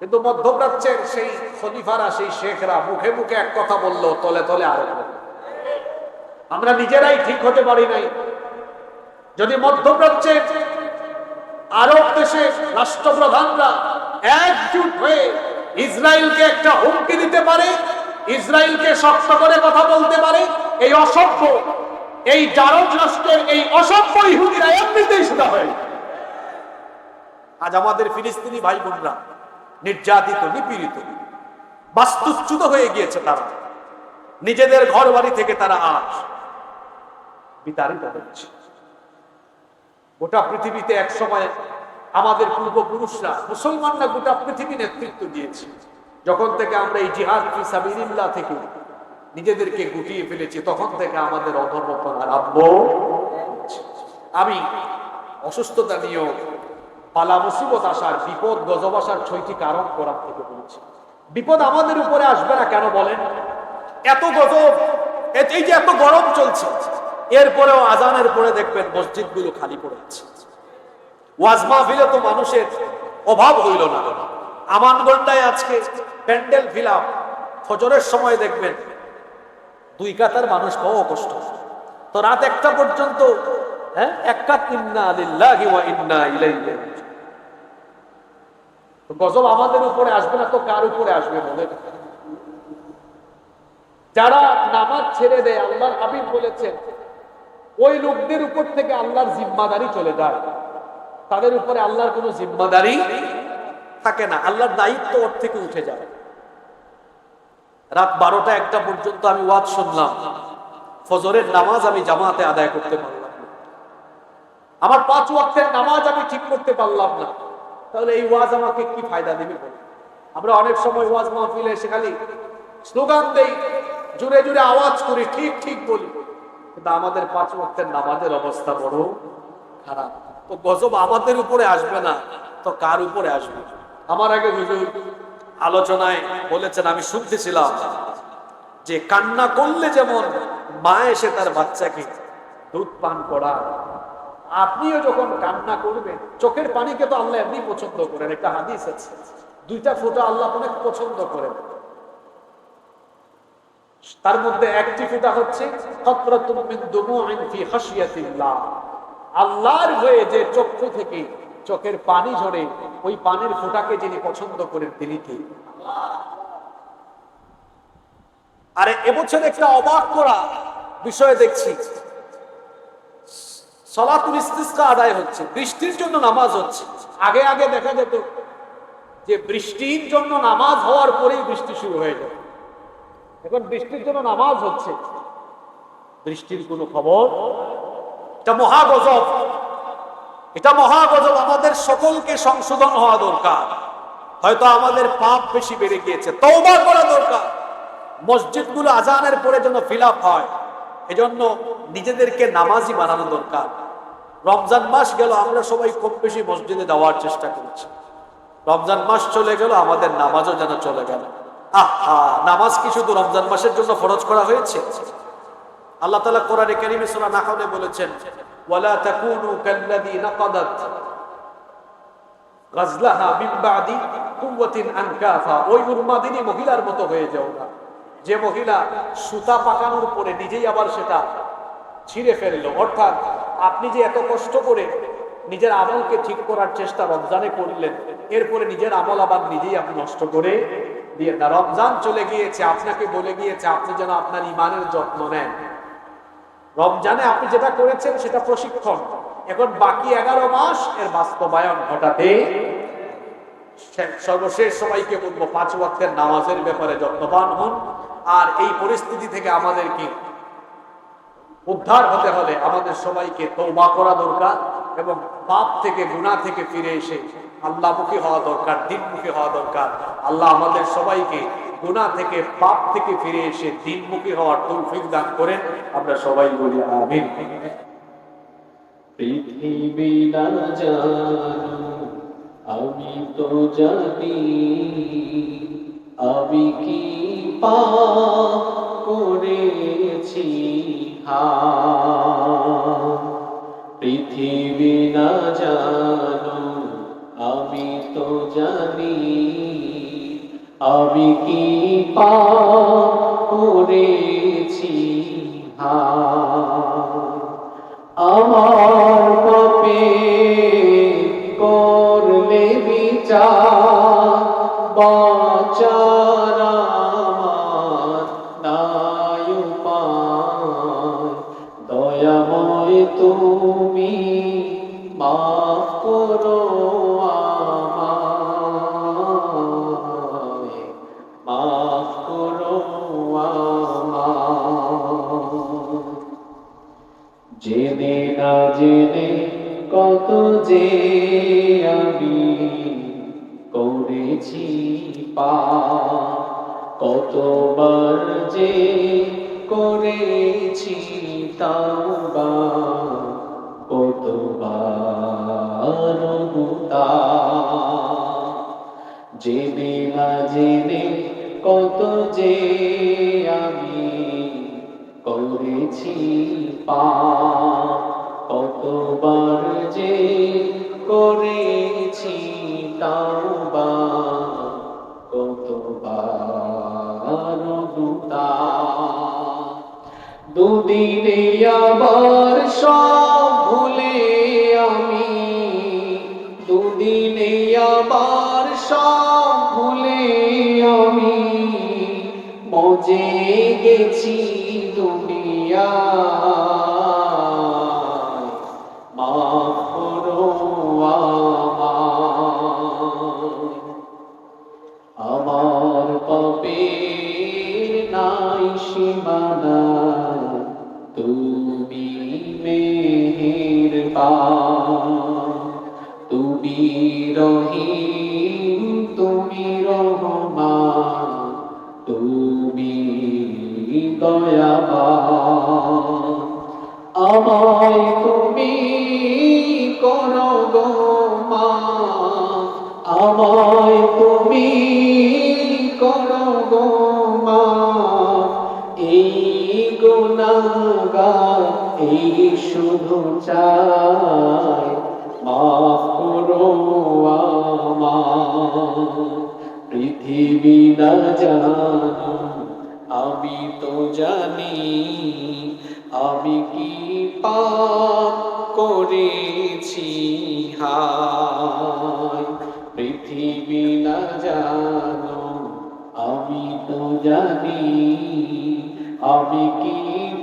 কিন্তু মধ্যপ্রাচ্যের সেই খলিফারা, সেই শেখরা মুখে মুখে এক কথা বললো, তলে তলে আরেক কথা। আমরা নিজেরাই ঠিক হতে পারি নাই। যদি মধ্যপ্রাচ্যের আরব দেশে রাষ্ট্রপ্রধানরা একজুট হয়ে ইসরায়েলকে একটা হুমকি দিতে পারে, ইসরায়েলকে শক্ত করে কথা বলতে পারে, এই অসভ্য, এই জারজ রাষ্ট্রের এই অসভ্য ইহুদিরা এমনিতেই সোজা হয়। আজ আমাদের ফিলিস্তিনি ভাই বোনরা নির্যাতিত, নিপীড়িত, বাস্তুচ্যুত হয়ে গিয়েছে। তারা নিজেদের ঘর বাড়ি থেকে তারা আজ বিতাড়িত হচ্ছে। গোটা পৃথিবীতে এক সময় আমাদের পূর্বপুরুষরা, মুসলমানরা গোটা পৃথিবী নেতৃত্ব দিয়েছে। যখন থেকে আমরা এই জিহাদ ফি সাবিলিল্লাহ থেকে নিজেদেরকে গুটিয়ে ফেলেছি, তখন থেকে আমাদের অধঃপতন আরম্ভ হচ্ছে। আমি অসুস্থতা নিয়েও, পালা মুসিবত আসার, বিপদ গজব আসার 6টি কারণ কোরআন থেকে বলেছি। বিপদ আমাদের উপরে আসবে না কেন বলেন? এত গজব, এই যে এত গরম চলছে, এরপরেও আজানের পরে দেখবেন মসজিদগুলো খালি পড়ে আছে। ওয়াজ মাহফিলে তো মানুষের অভাব হইল না। আমানগন্ডায় আজকে প্যান্ডেল ফিলাপ, ফজরের সময় দেখবেন 2 কাতার মানুষ পাওয়া কষ্ট। তো রাত 1টা পর্যন্ত এক কাত ইন্না লিল্লাহি ওয়া ইন্না ইলাইহি রাজিউন। তো গজব আমাদের উপরে আসবে না তো কার উপরে আসবে বলেন? যারা নামাজ ছেড়ে দেয়, আল্লাহর হাবিব বলেছেন ওই লোকদের উপর থেকে আল্লাহর জিম্মাদারি চলে যায়। তাদের উপরে আল্লাহর কোনো জিম্মাদারি থাকে না, আল্লাহর দায়িত্ব ওর থেকে উঠে যায়। রাত 12টা 1টা পর্যন্ত আমি ওয়াজ শুনলাম, ফজরের নামাজ আমি জামাতে আদায় করতে পারলাম না, আমার 5 ওয়াক্তের নামাজ আমি ঠিক করতে পারলাম না, তাহলে এই ওয়াজ আমাকে কি ফায়দা দেবে বলে? আমরা অনেক সময় ওয়াজ মাহফিলে এসে খালি স্লোগান দেই, জোরে জোরে আওয়াজ করি, ঠিক ঠিক বলি, কিন্তু আমাদের 5 ওয়াক্তের নামাজের অবস্থা বড় খারাপ। তো গজব আমাদের উপরে আসবে না তো কার উপরে আসবে? আমার আগে হুজুর আলোচনায় বলেছেন, আমি শুনতেছিলাম যে কান্না করলে যেমন মা এসে তার বাচ্চাকে দুধ পান করা, আপনিও যখন কান্না করবেন, চোখের পানিকে তো আল্লাহ এমনি পছন্দ করেন। একটা হাদিস আছে, দুইটা ফোঁটা আল্লাহ অনেক পছন্দ করেন। তার মধ্যে একটি ফোঁটা হচ্ছে কাতরাতুম মিন দুমুইন ফি খাশিয়াতিল্লাহ, আল্লাহর হয়ে যে চক্ষু থেকে চোখের পানি ঝরে, ওই পানির ফোঁটাকে যিনি পছন্দ করেন তিনি কি? আরে এবছর একটা অবাক করা বিষয় দেখছি, সালাতুল ইস্তিসকা আদায় হচ্ছে, বৃষ্টির জন্য নামাজ হচ্ছে। আগে আগে দেখা যেত যে বৃষ্টির জন্য নামাজ হওয়ার পরেই বৃষ্টি শুরু হয়ে যায়, এখন বৃষ্টির জন্য নামাজ হচ্ছে, বৃষ্টির কোনো খবর। এটা মহা গজব, এটা মহা গজব। আমাদের সকলকে সংশোধন হওয়া দরকার। হয়তো আমাদের পাপ বেশি বেড়ে গিয়েছে, তওবা করা দরকার। মসজিদগুলো আজানের পরে যেন ফিল আপ হয়, এজন্য নিজেদেরকে নামাজি বানানো দরকার। রমজান মাস গেল, আমরা সবাই কম বেশি মসজিদে যাওয়ার চেষ্টা করছি। রমজান মাস চলে গেল, আমাদের নামাজও যেন চলে গেল। নামাজ কি শুধু রমজান মাসের জন্য ফরজ করা হয়েছে? আল্লাহ তাআলা কোরআনে কারীমে সূরা নাহলে বলেছেন, ওয়ালা তাকুনু কাল্লাযী নাকাদাত গাজলাহা মিন বাদি কুওয়াতিন আনকাফা, ওই উম্মাদিনী মহিলার মতো হয়ে যাও না, যে মহিলা সুতা পাকানোর পরে নিজেই আবার সেটা ছিঁড়ে ফেললো। অর্থাৎ আপনি যে এত কষ্ট করে নিজের আমলকে ঠিক করার চেষ্টা রমজানে করলেন, এরপরে নিজের আমল আবার নিজেই আপনি নষ্ট করে দিয়ে না। রমজান চলে গিয়েছে, আপনাকে বলে গিয়েছে আপনি যেন আপনার ইমানের যত্ন নেন। রমজানে আপনি যেটা করেছেন সেটা প্রশিক্ষণ, এখন বাকি 11 মাস এর বাস্তবায়ন ঘটাতে। সর্বশেষ সবাইকে বলবো, 5 ওয়াক্তের নামাজের ব্যাপারে যত্নবান হন। আর এই পরিস্থিতি থেকে আমাদেরকে উদ্ধার হতে হলে আমাদের সবাইকে তওবা করা দরকার এবং পাপ থেকে, গুনাহ থেকে ফিরে এসে আল্লাহমুখী হওয়া দরকার, দ্বীনমুখী হওয়া দরকার। আল্লাহ আমাদের সবাইকে গুনাহ থেকে, পাপ থেকে ফিরে এসে দ্বীনমুখী হওয়ার তৌফিক দান করেন। আমরা সবাই বলি আমিন। পৃথিবী না জানো আমি তো জানি, আমি কি পাপ করেছি। পৃথিবী না জানো আমি তো জানি, আমি কি পাপ করেছি। আমার পাপে করলে বিচার, বাঁচার আমার নাই উপায়। দয়াময় তুমি মাফ করো আমায়, মাফ করো আমায়। জেনে না জেনে কত যে আমি করেছি পাপ, কতবার যে করেছি তাওবা, কতবার অনুতাপ। জেনে না জেনে কত যে আমি করেছি পাপ, কতবার যে করেছি তাওবা, কতবার অনুতাপ। দুদিনে আবার সব ভুলে আমি, দুদিনে আবার সব ভুলে আমি মজে গেছি দুনিয়ায়। মাফ করো আমায়, আমার পাপের নাই সীমানা, তুমি মেহেরবান। তুমি রহিম, তুমি রহমান, তুমি দয়াবান। আমায় তুমি করো গো মাফ, আমায় তুমি করো গো মাফ, এই গুনাহগার এই শুধু চাই মাফ করো আমায়। পৃথিবী না জানো আমি তো জানি আমি কি পাপ করেছি হায়। পৃথিবী না জানো আমি তো জানি আমি কি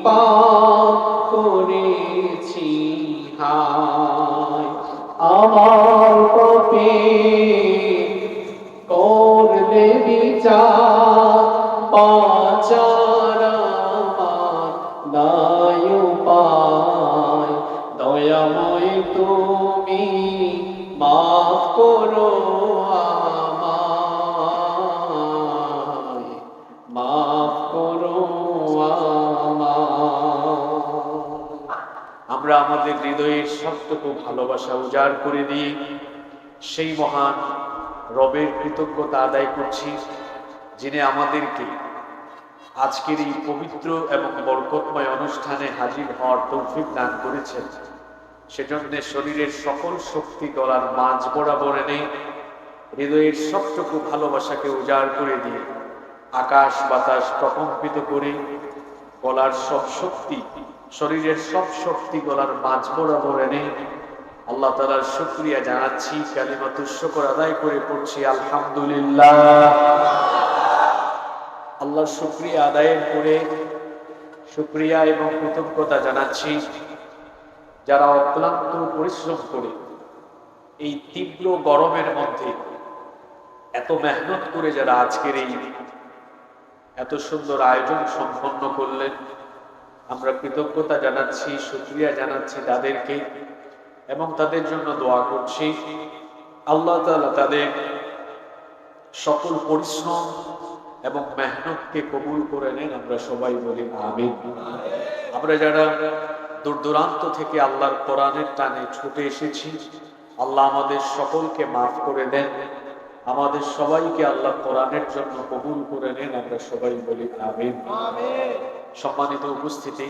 পাপ করেছি হায়। আমার পাপে করলে বিচার, বাঁচার আমার নাই উপায়। দয়াময় তুমি মাফ করো আমায়, মাফ করো আমায়। আমরা আমাদের হৃদয়ের সবটুকু ভালোবাসা উজাড় করে দিয়ে সেই মহান রবের কৃতজ্ঞতা আদায় করছি, যিনি আমাদেরকে আজকের এই পবিত্র এবং বরকতময় অনুষ্ঠানে হাজির হওয়ার তৌফিক দান করেছেন। সেজন্য শরীরের সকল শক্তি গলার মাঝ বরাবর এনে হৃদয়ের সবটুকু ভালোবাসাকে উজাড় করে দিয়ে আকাশ বাতাস প্রকম্পিত করে গলার সব শক্তি, শরীরের সব শক্তি গলার মাঝ বরাবর এনে আল্লাহ তাআলার শুকরিয়া জানাচ্ছি, কালিমাতুশ শুকর আদায় করে পড়ছি আলহামদুলিল্লাহ। আল্লাহর শুকরিয়া আদায়ের পরে শুকরিয়া এবং কৃতজ্ঞতা জানাচ্ছি যারা অক্লান্ত পরিশ্রম করে এই তীব্র গরমের মধ্যে এত মেহনত করে যারা আজকের এই এত সুন্দর আয়োজন সম্পন্ন করলেন। আমরা কৃতজ্ঞতা জানাচ্ছি, শুকরিয়া জানাচ্ছি তাদেরকে এবং তাদের জন্য দোয়া করছি আল্লাহ তাআলা তাদের সকল পরিশ্রম এবং মেহনতকে কবুল করে নেন। আমরা সবাই বলি আমিন। আমরা যারা দূর দূরান্ত থেকে আল্লাহর কোরআনের টানে ছুটে এসেছি, আল্লাহ আমাদের সকলকে মাফ করে দেন, আমাদের সবাইকে আল্লাহ কোরআনের জন্য কবুল করে নেন। আমরা সবাই বলি আমিন। সম্মানিত উপস্থিতি,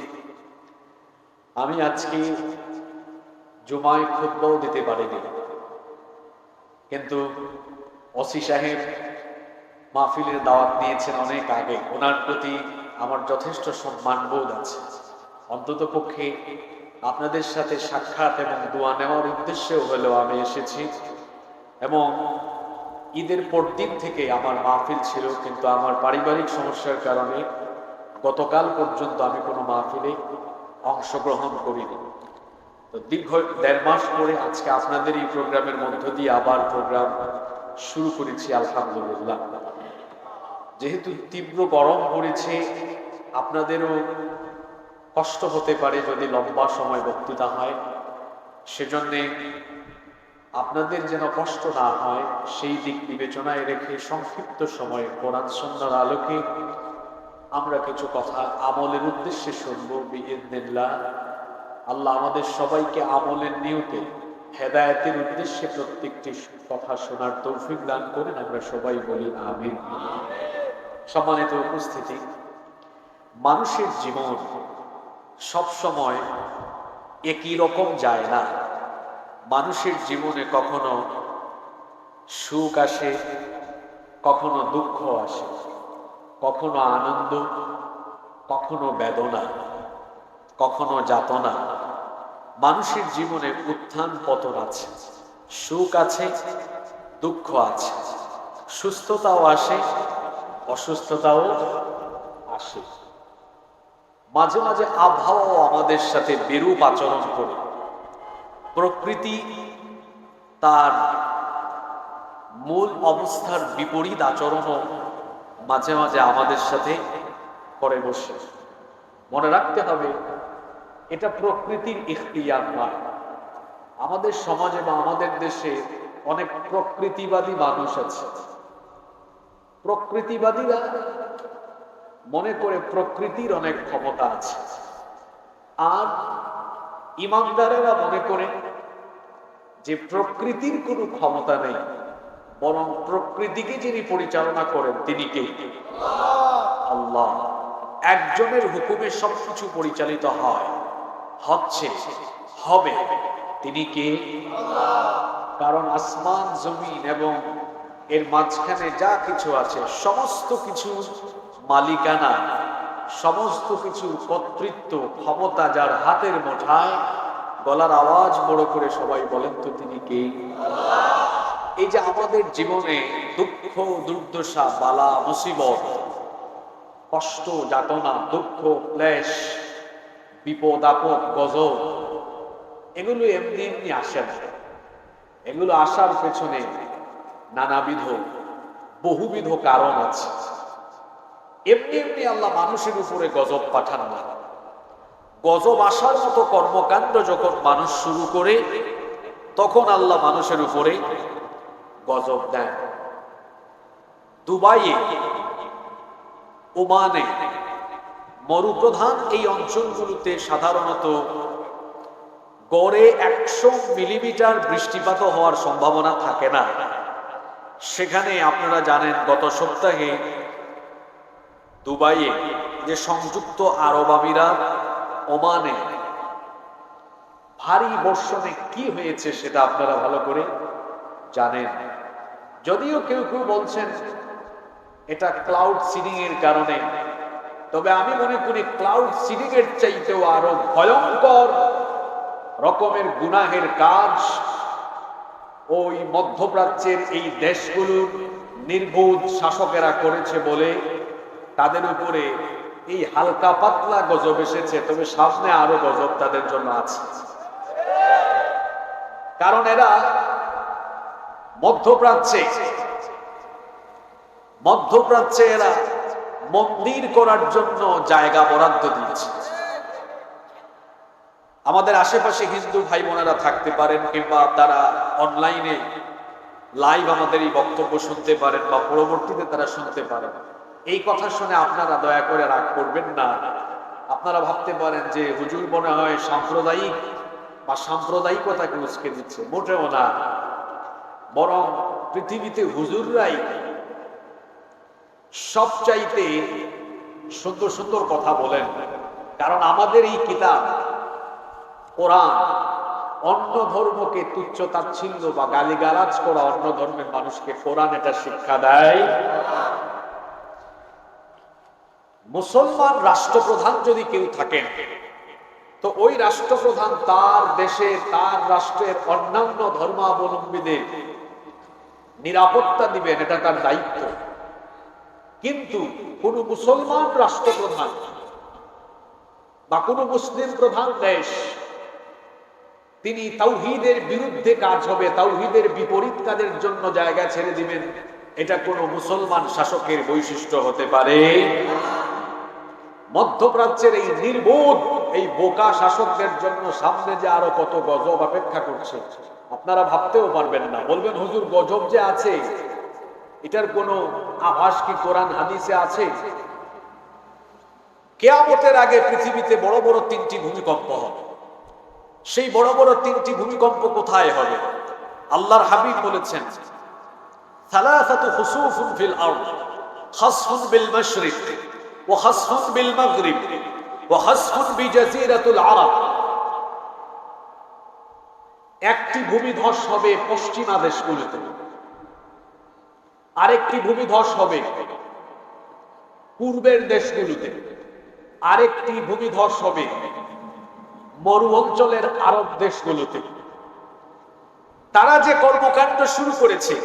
আমি আজকে জুমায় খুতবাও দিতে পারিনি, কিন্তু ওসি সাহেব মাহফিলের দাওয়াত নিয়েছেন অনেক আগে, ওনার প্রতি আমার যথেষ্ট সম্মানবোধ আছে। অন্তত পক্ষে আপনাদের সাথে সাক্ষাৎ এবং দোয়া নেওয়ার উদ্দেশ্যেও হলেও আমি এসেছি। এবং ঈদের পরদিন থেকে আমার মাহফিল ছিল, কিন্তু আমার পারিবারিক সমস্যার কারণে গতকাল পর্যন্ত আমি কোনো মাহফিলে অংশগ্রহণ করিনি। তো দীর্ঘ 1.5 মাস পরে আজকে আপনাদের এই প্রোগ্রামের মধ্য দিয়ে আবার প্রোগ্রাম শুরু করেছি আলহামদুলিল্লাহ। যেহেতু তীব্র গরম পড়েছে, আপনাদেরও কষ্ট হতে পারে যদি লম্বা সময় বক্তৃতা হয়, সেজন্যে আপনাদের যেন কষ্ট না হয় সেই দিক বিবেচনায় রেখে সংক্ষিপ্ত সময়ে কোরআন সুন্নাহর আলোকে আমরা কিছু কথা আমলের উদ্দেশ্যে শুনবো বিইذنিল্লাহ। আল্লাহ আমাদের সবাইকে আমলের নিয়তে হেদায়েতের উদ্দেশ্যে প্রত্যেকটি কথা শোনার তৌফিক দান করেন। আমরা সবাই বলি আমিন। সম্মানিত উপস্থিতি, মানুষের জীবন সব সময় একই রকম যায় না। মানুষের জীবনে কখনো সুখ আসে, কখনো দুঃখ আসে, কখনো আনন্দ, কখনো বেদনা, কখনো যাতনা। মানুষের জীবনে উত্থান পতন আছে, সুখ আছে, দুঃখ আছে, সুস্থতাও আসে, অসুস্থতাও আসে। মাঝে মাঝে আবহাওয়াও আমাদের সাথে বিরূপ আচরণ করে। প্রকৃতি তার মূল অবস্থার বিপরীত আচরণও মাঝে মাঝে আমাদের সাথে করে বসে। মনে রাখতে হবে, এটা প্রকৃতির ইখতিয়ার নয়। আমাদের সমাজে বা আমাদের দেশে অনেক প্রকৃতিবাদী মানুষ আছে। প্রকৃতিবাদীরা মনে করে প্রকৃতির অনেক ক্ষমতা আছে, আর ইমানদারেরা মনে করে যে প্রকৃতির কোনো ক্ষমতা নেই, বরং প্রকৃতিকে যিনি পরিচালনা করেন তিনি কে? আল্লাহ। একজনের হুকুমে সবকিছু পরিচালিত হয়, হচ্ছে, হবে, তিনি কে? কারণ আসমান জমিন এবং এর মাঝখানে যা কিছু আছে সমস্ত কিছু মালিকানা, সমস্ত কিছু কর্তৃত্ব ক্ষমতা যার হাতের মুঠায়। গলার আওয়াজ বড় করে সবাই বলেন তো তিনি কে? এই যে আমাদের জীবনে দুঃখ, দুর্দশা, বালা, মুসিবত, কষ্ট, যাতনা, দুঃখ, ক্লেশ, বিপদ আপদ, গজব, এগুলো এমনি এমনি আসে না। এগুলো আসার পেছনে নানাবিধ বহুবিধ কারণ আছে। এমনি এমনি আল্লাহ মানুষের উপরে গজব পাঠান না। গজব আসার মতো কর্মকাণ্ড যখন মানুষ শুরু করে, তখন আল্লাহ মানুষের উপরে গজব দেন। দুবাইয়ে, ওমানে, মরুপ্রধান এই অঞ্চলগুলোতে সাধারণত গড়ে 100 মিলিমিটার বৃষ্টিপাত হওয়ার সম্ভাবনা থাকে না। সেখানে আপনারা জানেন গত সপ্তাহে দুবাইয়ে, যে সংযুক্ত আরব আমিরাত, ওমানে ভারী বর্ষণে কি হয়েছে সেটা আপনারা ভালো করে জানেন। যদিও কেউ কেউ বলছেন এটা ক্লাউড সিডিং এর কারণে, তবে আমি মনে করি ক্লাউড সিডিং এর চাইতেও আরো ভয়ঙ্কর রকমের গুনাহের কাজ ওই মধ্যপ্রাচ্যের এই দেশগুলোর নির্বোধ শাসকেরা করেছে বলে তাদের উপরে এই হালকা পাতলা গজব এসেছে। তবে সামনে আরো গজব তাদের জন্য আছে, কারণ এরা মধ্যপ্রাচ্যে এরা মন্দির করার জন্য জায়গা বরাদ্দ দিয়েছে। আমাদের আশেপাশে হিন্দু ভাই বোনেরা থাকতে পারেন, কিংবা তারা অনলাইনে লাইভ আমাদের এই বক্তব্য শুনতে পারেন, বা পরবর্তীতে তারা শুনতে পারেন। এই কথা শুনে আপনারা দয়া করে রাগ করবেন না। আপনারা ভাবতে পারেন যে হুজুর মনে হয় সাম্প্রদায়িক বা সাম্প্রদায়িকতাকে উস্কে দিচ্ছে। মোটেও না, বরং পৃথিবীতে হুজুররাই সবচাইতে সুন্দর সুন্দর কথা বলেন। কারণ আমাদের এই কিতাব কোরআন অন্য ধর্মকে তুচ্ছ তাচ্ছিল্য বা গালিগালাজ করা অন্য ধর্মের মানুষকে কোরআন এটা শিক্ষা দেয়। মুসলমান রাষ্ট্রপ্রধান যদি কেউ থাকেন, তো ওই রাষ্ট্রপ্রধান তার দেশে, তার রাষ্ট্রের অন্যান্য ধর্মাবলম্বীদের নিরাপত্তা দিবেন, এটা তার দায়িত্ব। কিন্তু কোন মুসলমান রাষ্ট্রপ্রধান বা কোন মুসলিম প্রধান দেশ তিনি তাওহীদের বিরুদ্ধে কাজ হবে, তাওহীদের বিপরীত কাজের জন্য জায়গা ছেড়ে দিবেন, এটা কোন মুসলমান শাসকের বৈশিষ্ট্য হতে পারে? মধ্যপ্রাচ্যের এই নির্বোধ, এই বোকা শাসকদের জন্য সামনে যে আরো কত গজব অপেক্ষা করছে আপনারা ভাবতেও পারবেন না। বলবেন হুজুর গজব যে আছে, এটার কোনো আভাস কি কোরআন হাদিসে আছে? কিয়ামতের আগে পৃথিবীতে বড় বড় 3টি ভূমিকম্প হবে। সেই বড় বড় 3টি ভূমিকম্প কোথায় হবে? আল্লাহর হাবিব বলেছেন, সালাসাতু খুসুফুন ফিল আরদ, খাসফুন বিল মাশরিক ওয়া খাসফুন বিল মাগরিব ওয়া খাসফুন বিজাজিরাতুল আরব। একটি ভূমিধস হবে পশ্চিমা দেশগুলোতে, আরেকটি ভূমিধস হবে পূর্বের দেশগুলোতে, আরেকটি ভূমিধস হবে মরু অঞ্চলের আরব দেশগুলোতে। তারা যে কর্মকাণ্ড শুরু করেছে,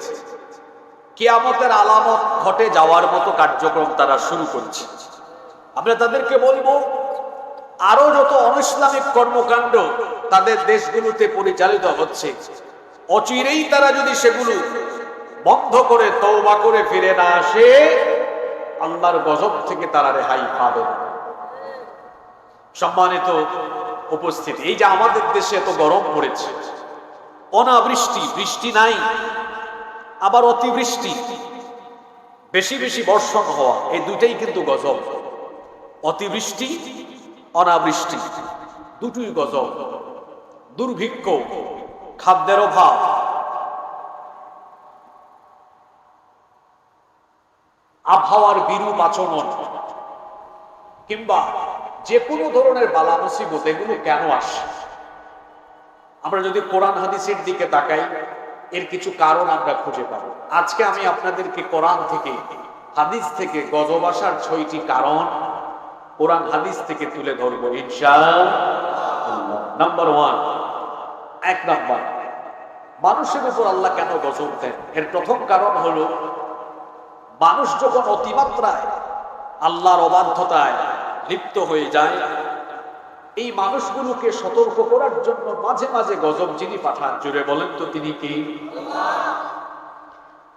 কিয়ামতের আলামত ঘটে যাওয়ার মতো কার্যক্রম তারা শুরু করছে। আমরা তাদেরকে বলবো, আরো যত অনিসলামিক কর্মকাণ্ড তাদের দেশগুলোতে পরিচালিত হচ্ছে, অচিরেই তারা যদি সেগুলো বন্ধ করে তওবা করে ফিরে না আসে, আল্লাহর গজব থেকে তারা রেহাই পাবে না। সম্মানিত উপস্থিতি, এই যে আমাদের দেশে এত গরম পড়েছে, অনাবৃষ্টি, বৃষ্টি নাই, আবার অতিবৃষ্টি, বেশি বেশি বর্ষণ হওয়া, এই দুটাই কিন্তু গজব। অতিবৃষ্টি, অনাবৃষ্টি দুটোই গজব। দুর্ভিক্ষ, খাদ্যের অভাব, আবহাওয়ার বিরূপ আচরণ, কিংবা যে কোনো ধরনের বালা মুসিবত, এগুলো কেন আসে? আমরা যদি কোরআন হাদিসের দিকে তাকাই, এর কিছু কারণ আমরা খুঁজে পাবো। আজকে আমি আপনাদেরকে কোরআন থেকে, হাদিস থেকে গজব আসার 6টি কারণ কোরআন হাদিস থেকে তুলে ধরবো ইনশাআল্লাহ। নাম্বার 1, 1 নাম্বার, মানুষের উপর আল্লাহ কেন গজব দেন? এর প্রথম কারণ হলো, মানুষ যখন অতিমাত্রায় আল্লাহর অবাধ্যতায় লিপ্ত হয়ে যায়, এই মানুষগুলোকে সতর্ক করার জন্য মাঝে মাঝে গজব যিনি পাঠান, জুড়ে বলেন তো তিনি কি?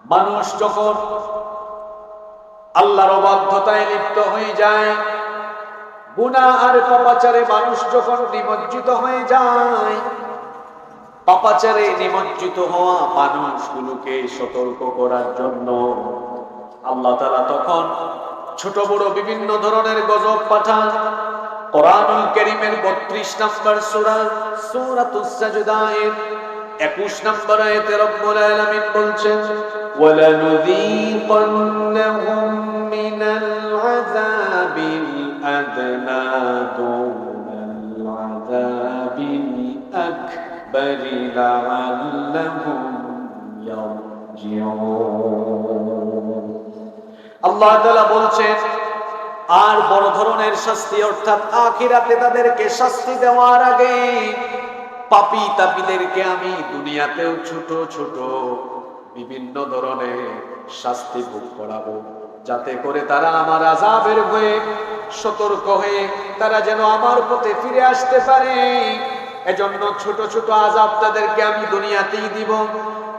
মানুষ যখন আল্লাহর অবাধ্যতায় লিপ্ত হয়ে যায়, গুনাহ আর পাপাচারে মানুষ যখন নিমজ্জিত হয়ে যায়, পাপাচারে নিমজ্জিত হওয়া মানুষগুলোকে সতর্ক করার জন্য আল্লাহ তাআলা তখন ছোট বড় বিভিন্ন ধরনের গজব পাঠান। কোরআনুল কারীমের 32 নম্বর সূরা সূরাতুস সাজদায়ের 21 নম্বর আয়াতে রব্বুল আলামিন বলছেন, ওয়ালানুযীকান্নাহুম মিনাল আযাবিল আদনা দুনাল আযাবিল আকবারি লাআল্লাহুম ইয়ারজিউন। আল্লাহ তাআলা বলছেন, আর বড় ধরনের শাস্তি, অর্থাৎ আখিরাতে তাদেরকে শাস্তি দেওয়ার আগে পাপী তাপীদেরকে আমি দুনিয়াতেও ছোট ছোট বিভিন্ন ধরনের শাস্তি ভোগ করাবো, যাতে করে তারা আমার আযাবের ভয়ে সতর্ক হয়ে তারা যেন আমার পথে ফিরে আসতে পারে। এজন্য ছোট ছোট আযাব তাদেরকে আমি দুনিয়াতেই দিব।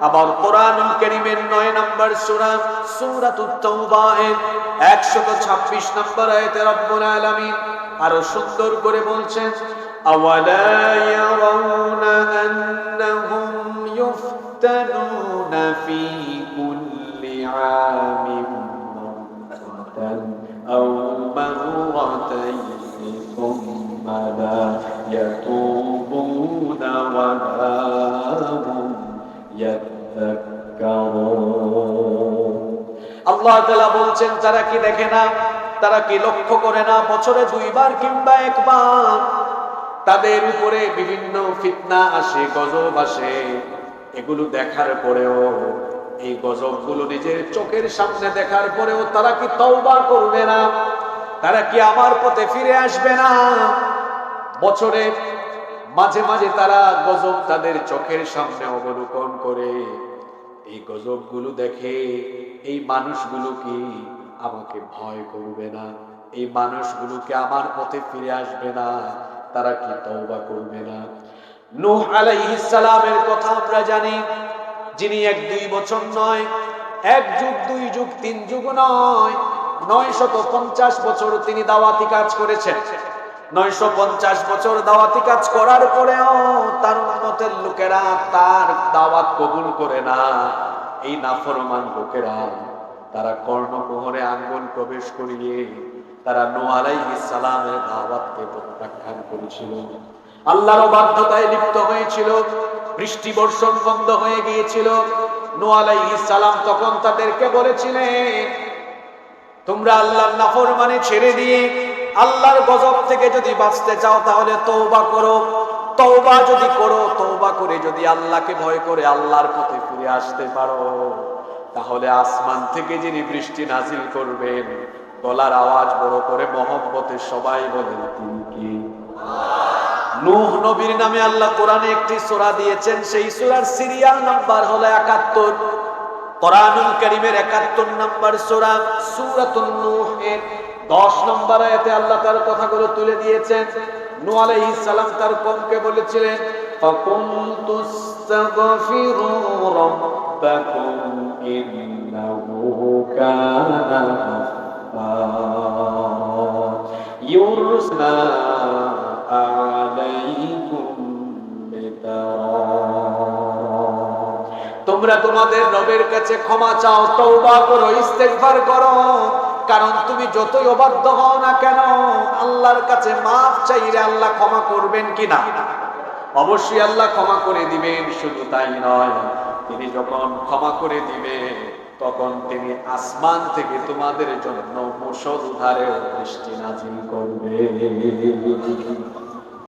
আবার কোরআনুল কারীমের 9 নম্বর সূরা সূরাতুত তাওবা এর 126 নম্বর আয়াতে রব্বুল আলামিন আরো সুন্দর করে বলছেন, আওয়ালা ইয়ারাউনা আন্নাহুম ইফতানুনা ফি কুল্লি আমিন মাররাতান আও মাররাতাইনি সুম্মা লা ইয়াতুবুনা ওয়া লা হুম আল্লাহ তাআলা বলছেন, তারা কি দেখে না, তারা কি লক্ষ্য করে না, বছরে 2 বার কিংবা 1 বার তাদের উপরে বিভিন্ন ফিতনা আসে, গজব আসে। এগুলো দেখার পরেও, এই গজবগুলো নিজের চোখের সামনে দেখার পরেও তারা কি তওবা করবে না? তারা কি আমার পথে ফিরে আসবে না? বছরে মাঝে মাঝে তারা গজব তাদের চোখের সামনে অবলোকন করে, এই গজবগুলো দেখে এই মানুষগুলো কি আমাকে ভয় করবে না? এই মানুষগুলোকে আমার পথে ফিরে আসবে না? তারা কি তওবা করবে না? নূহ আলাইহিস সালামের কথা আমরা জানি, যিনি 1-2 বছর নয়, 1 যুগ 2 যুগ 3 যুগ নয়, 950 বছর তিনি দাওয়াতি কাজ করেছেন। 950 বছর দাওয়াতি কাজ করার পরেও তার উম্মতের লোকেরা তার দাওয়াত কবুল করে না। এই নাফরমান লোকেরা তারা কর্ণকুহরে আঙ্গুল প্রবেশ করিয়ে তারা নূহ আলাইহিস সালামের দাওয়াতকে প্রত্যাখ্যান করেছিল। আল্লাহর অবাধ্যতায় লিপ্ত হয়েছিল, বৃষ্টি বর্ষণ বন্ধ হয়ে গিয়েছিল। নূহ আলাইহিস সালাম তখন তাদেরকে বলেছিলেন, তোমরা আল্লাহর নাফরমানি ছেড়ে দিয়ে আল্লাহর গজব থেকে যদি বাঁচতে চাও তাহলে তওবা করো। তওবা যদি করো, তওবা করে যদি আল্লাহকে ভয় করে আল্লাহর পথে ফিরে আসতে পারো, তাহলে আসমান থেকে যিনি বৃষ্টি নাজিল করবেন, গলার আওয়াজ বড় করে মহব্বতে সবাই বলেন তিনি কি? নূহ নবীর নামে আল্লাহ কোরআনে একটি সূরা দিয়েছেন, সেই সূরার সিরিয়াল নাম্বার হলো 71। কোরআনুল কারীমের 71 নম্বর সূরা সূরাতুন নূহ এর 10 নম্বর আয়াতে আল্লাহ তার কথাগুলো তুলে দিয়েছেন। নূহ আলাইহিস সালাম তার কওমকে বলেছিলেন, ফাকুনতুস্তাগফিরু রাব্বাকুম ইন্নাহু কানা ইউরসিলা আলাইকুম বিতারা। তোমরা তোমাদের রবের কাছে ক্ষমা চাও, তওবা করো, ইস্তেগফার করো, কারণ তুমি যতই অবাধ্য হও না কেন আল্লাহর কাছে মাফ চাইলে আল্লাহ ক্ষমা করবেন কিনা? অবশ্যই আল্লাহ ক্ষমা করে দিবেন। শুধু তাই নয়, তিনি যখন ক্ষমা করে দিবে তখন তিনি আসমান থেকে তোমাদের জন্য মুষলধারে বৃষ্টি নাজিল করবে।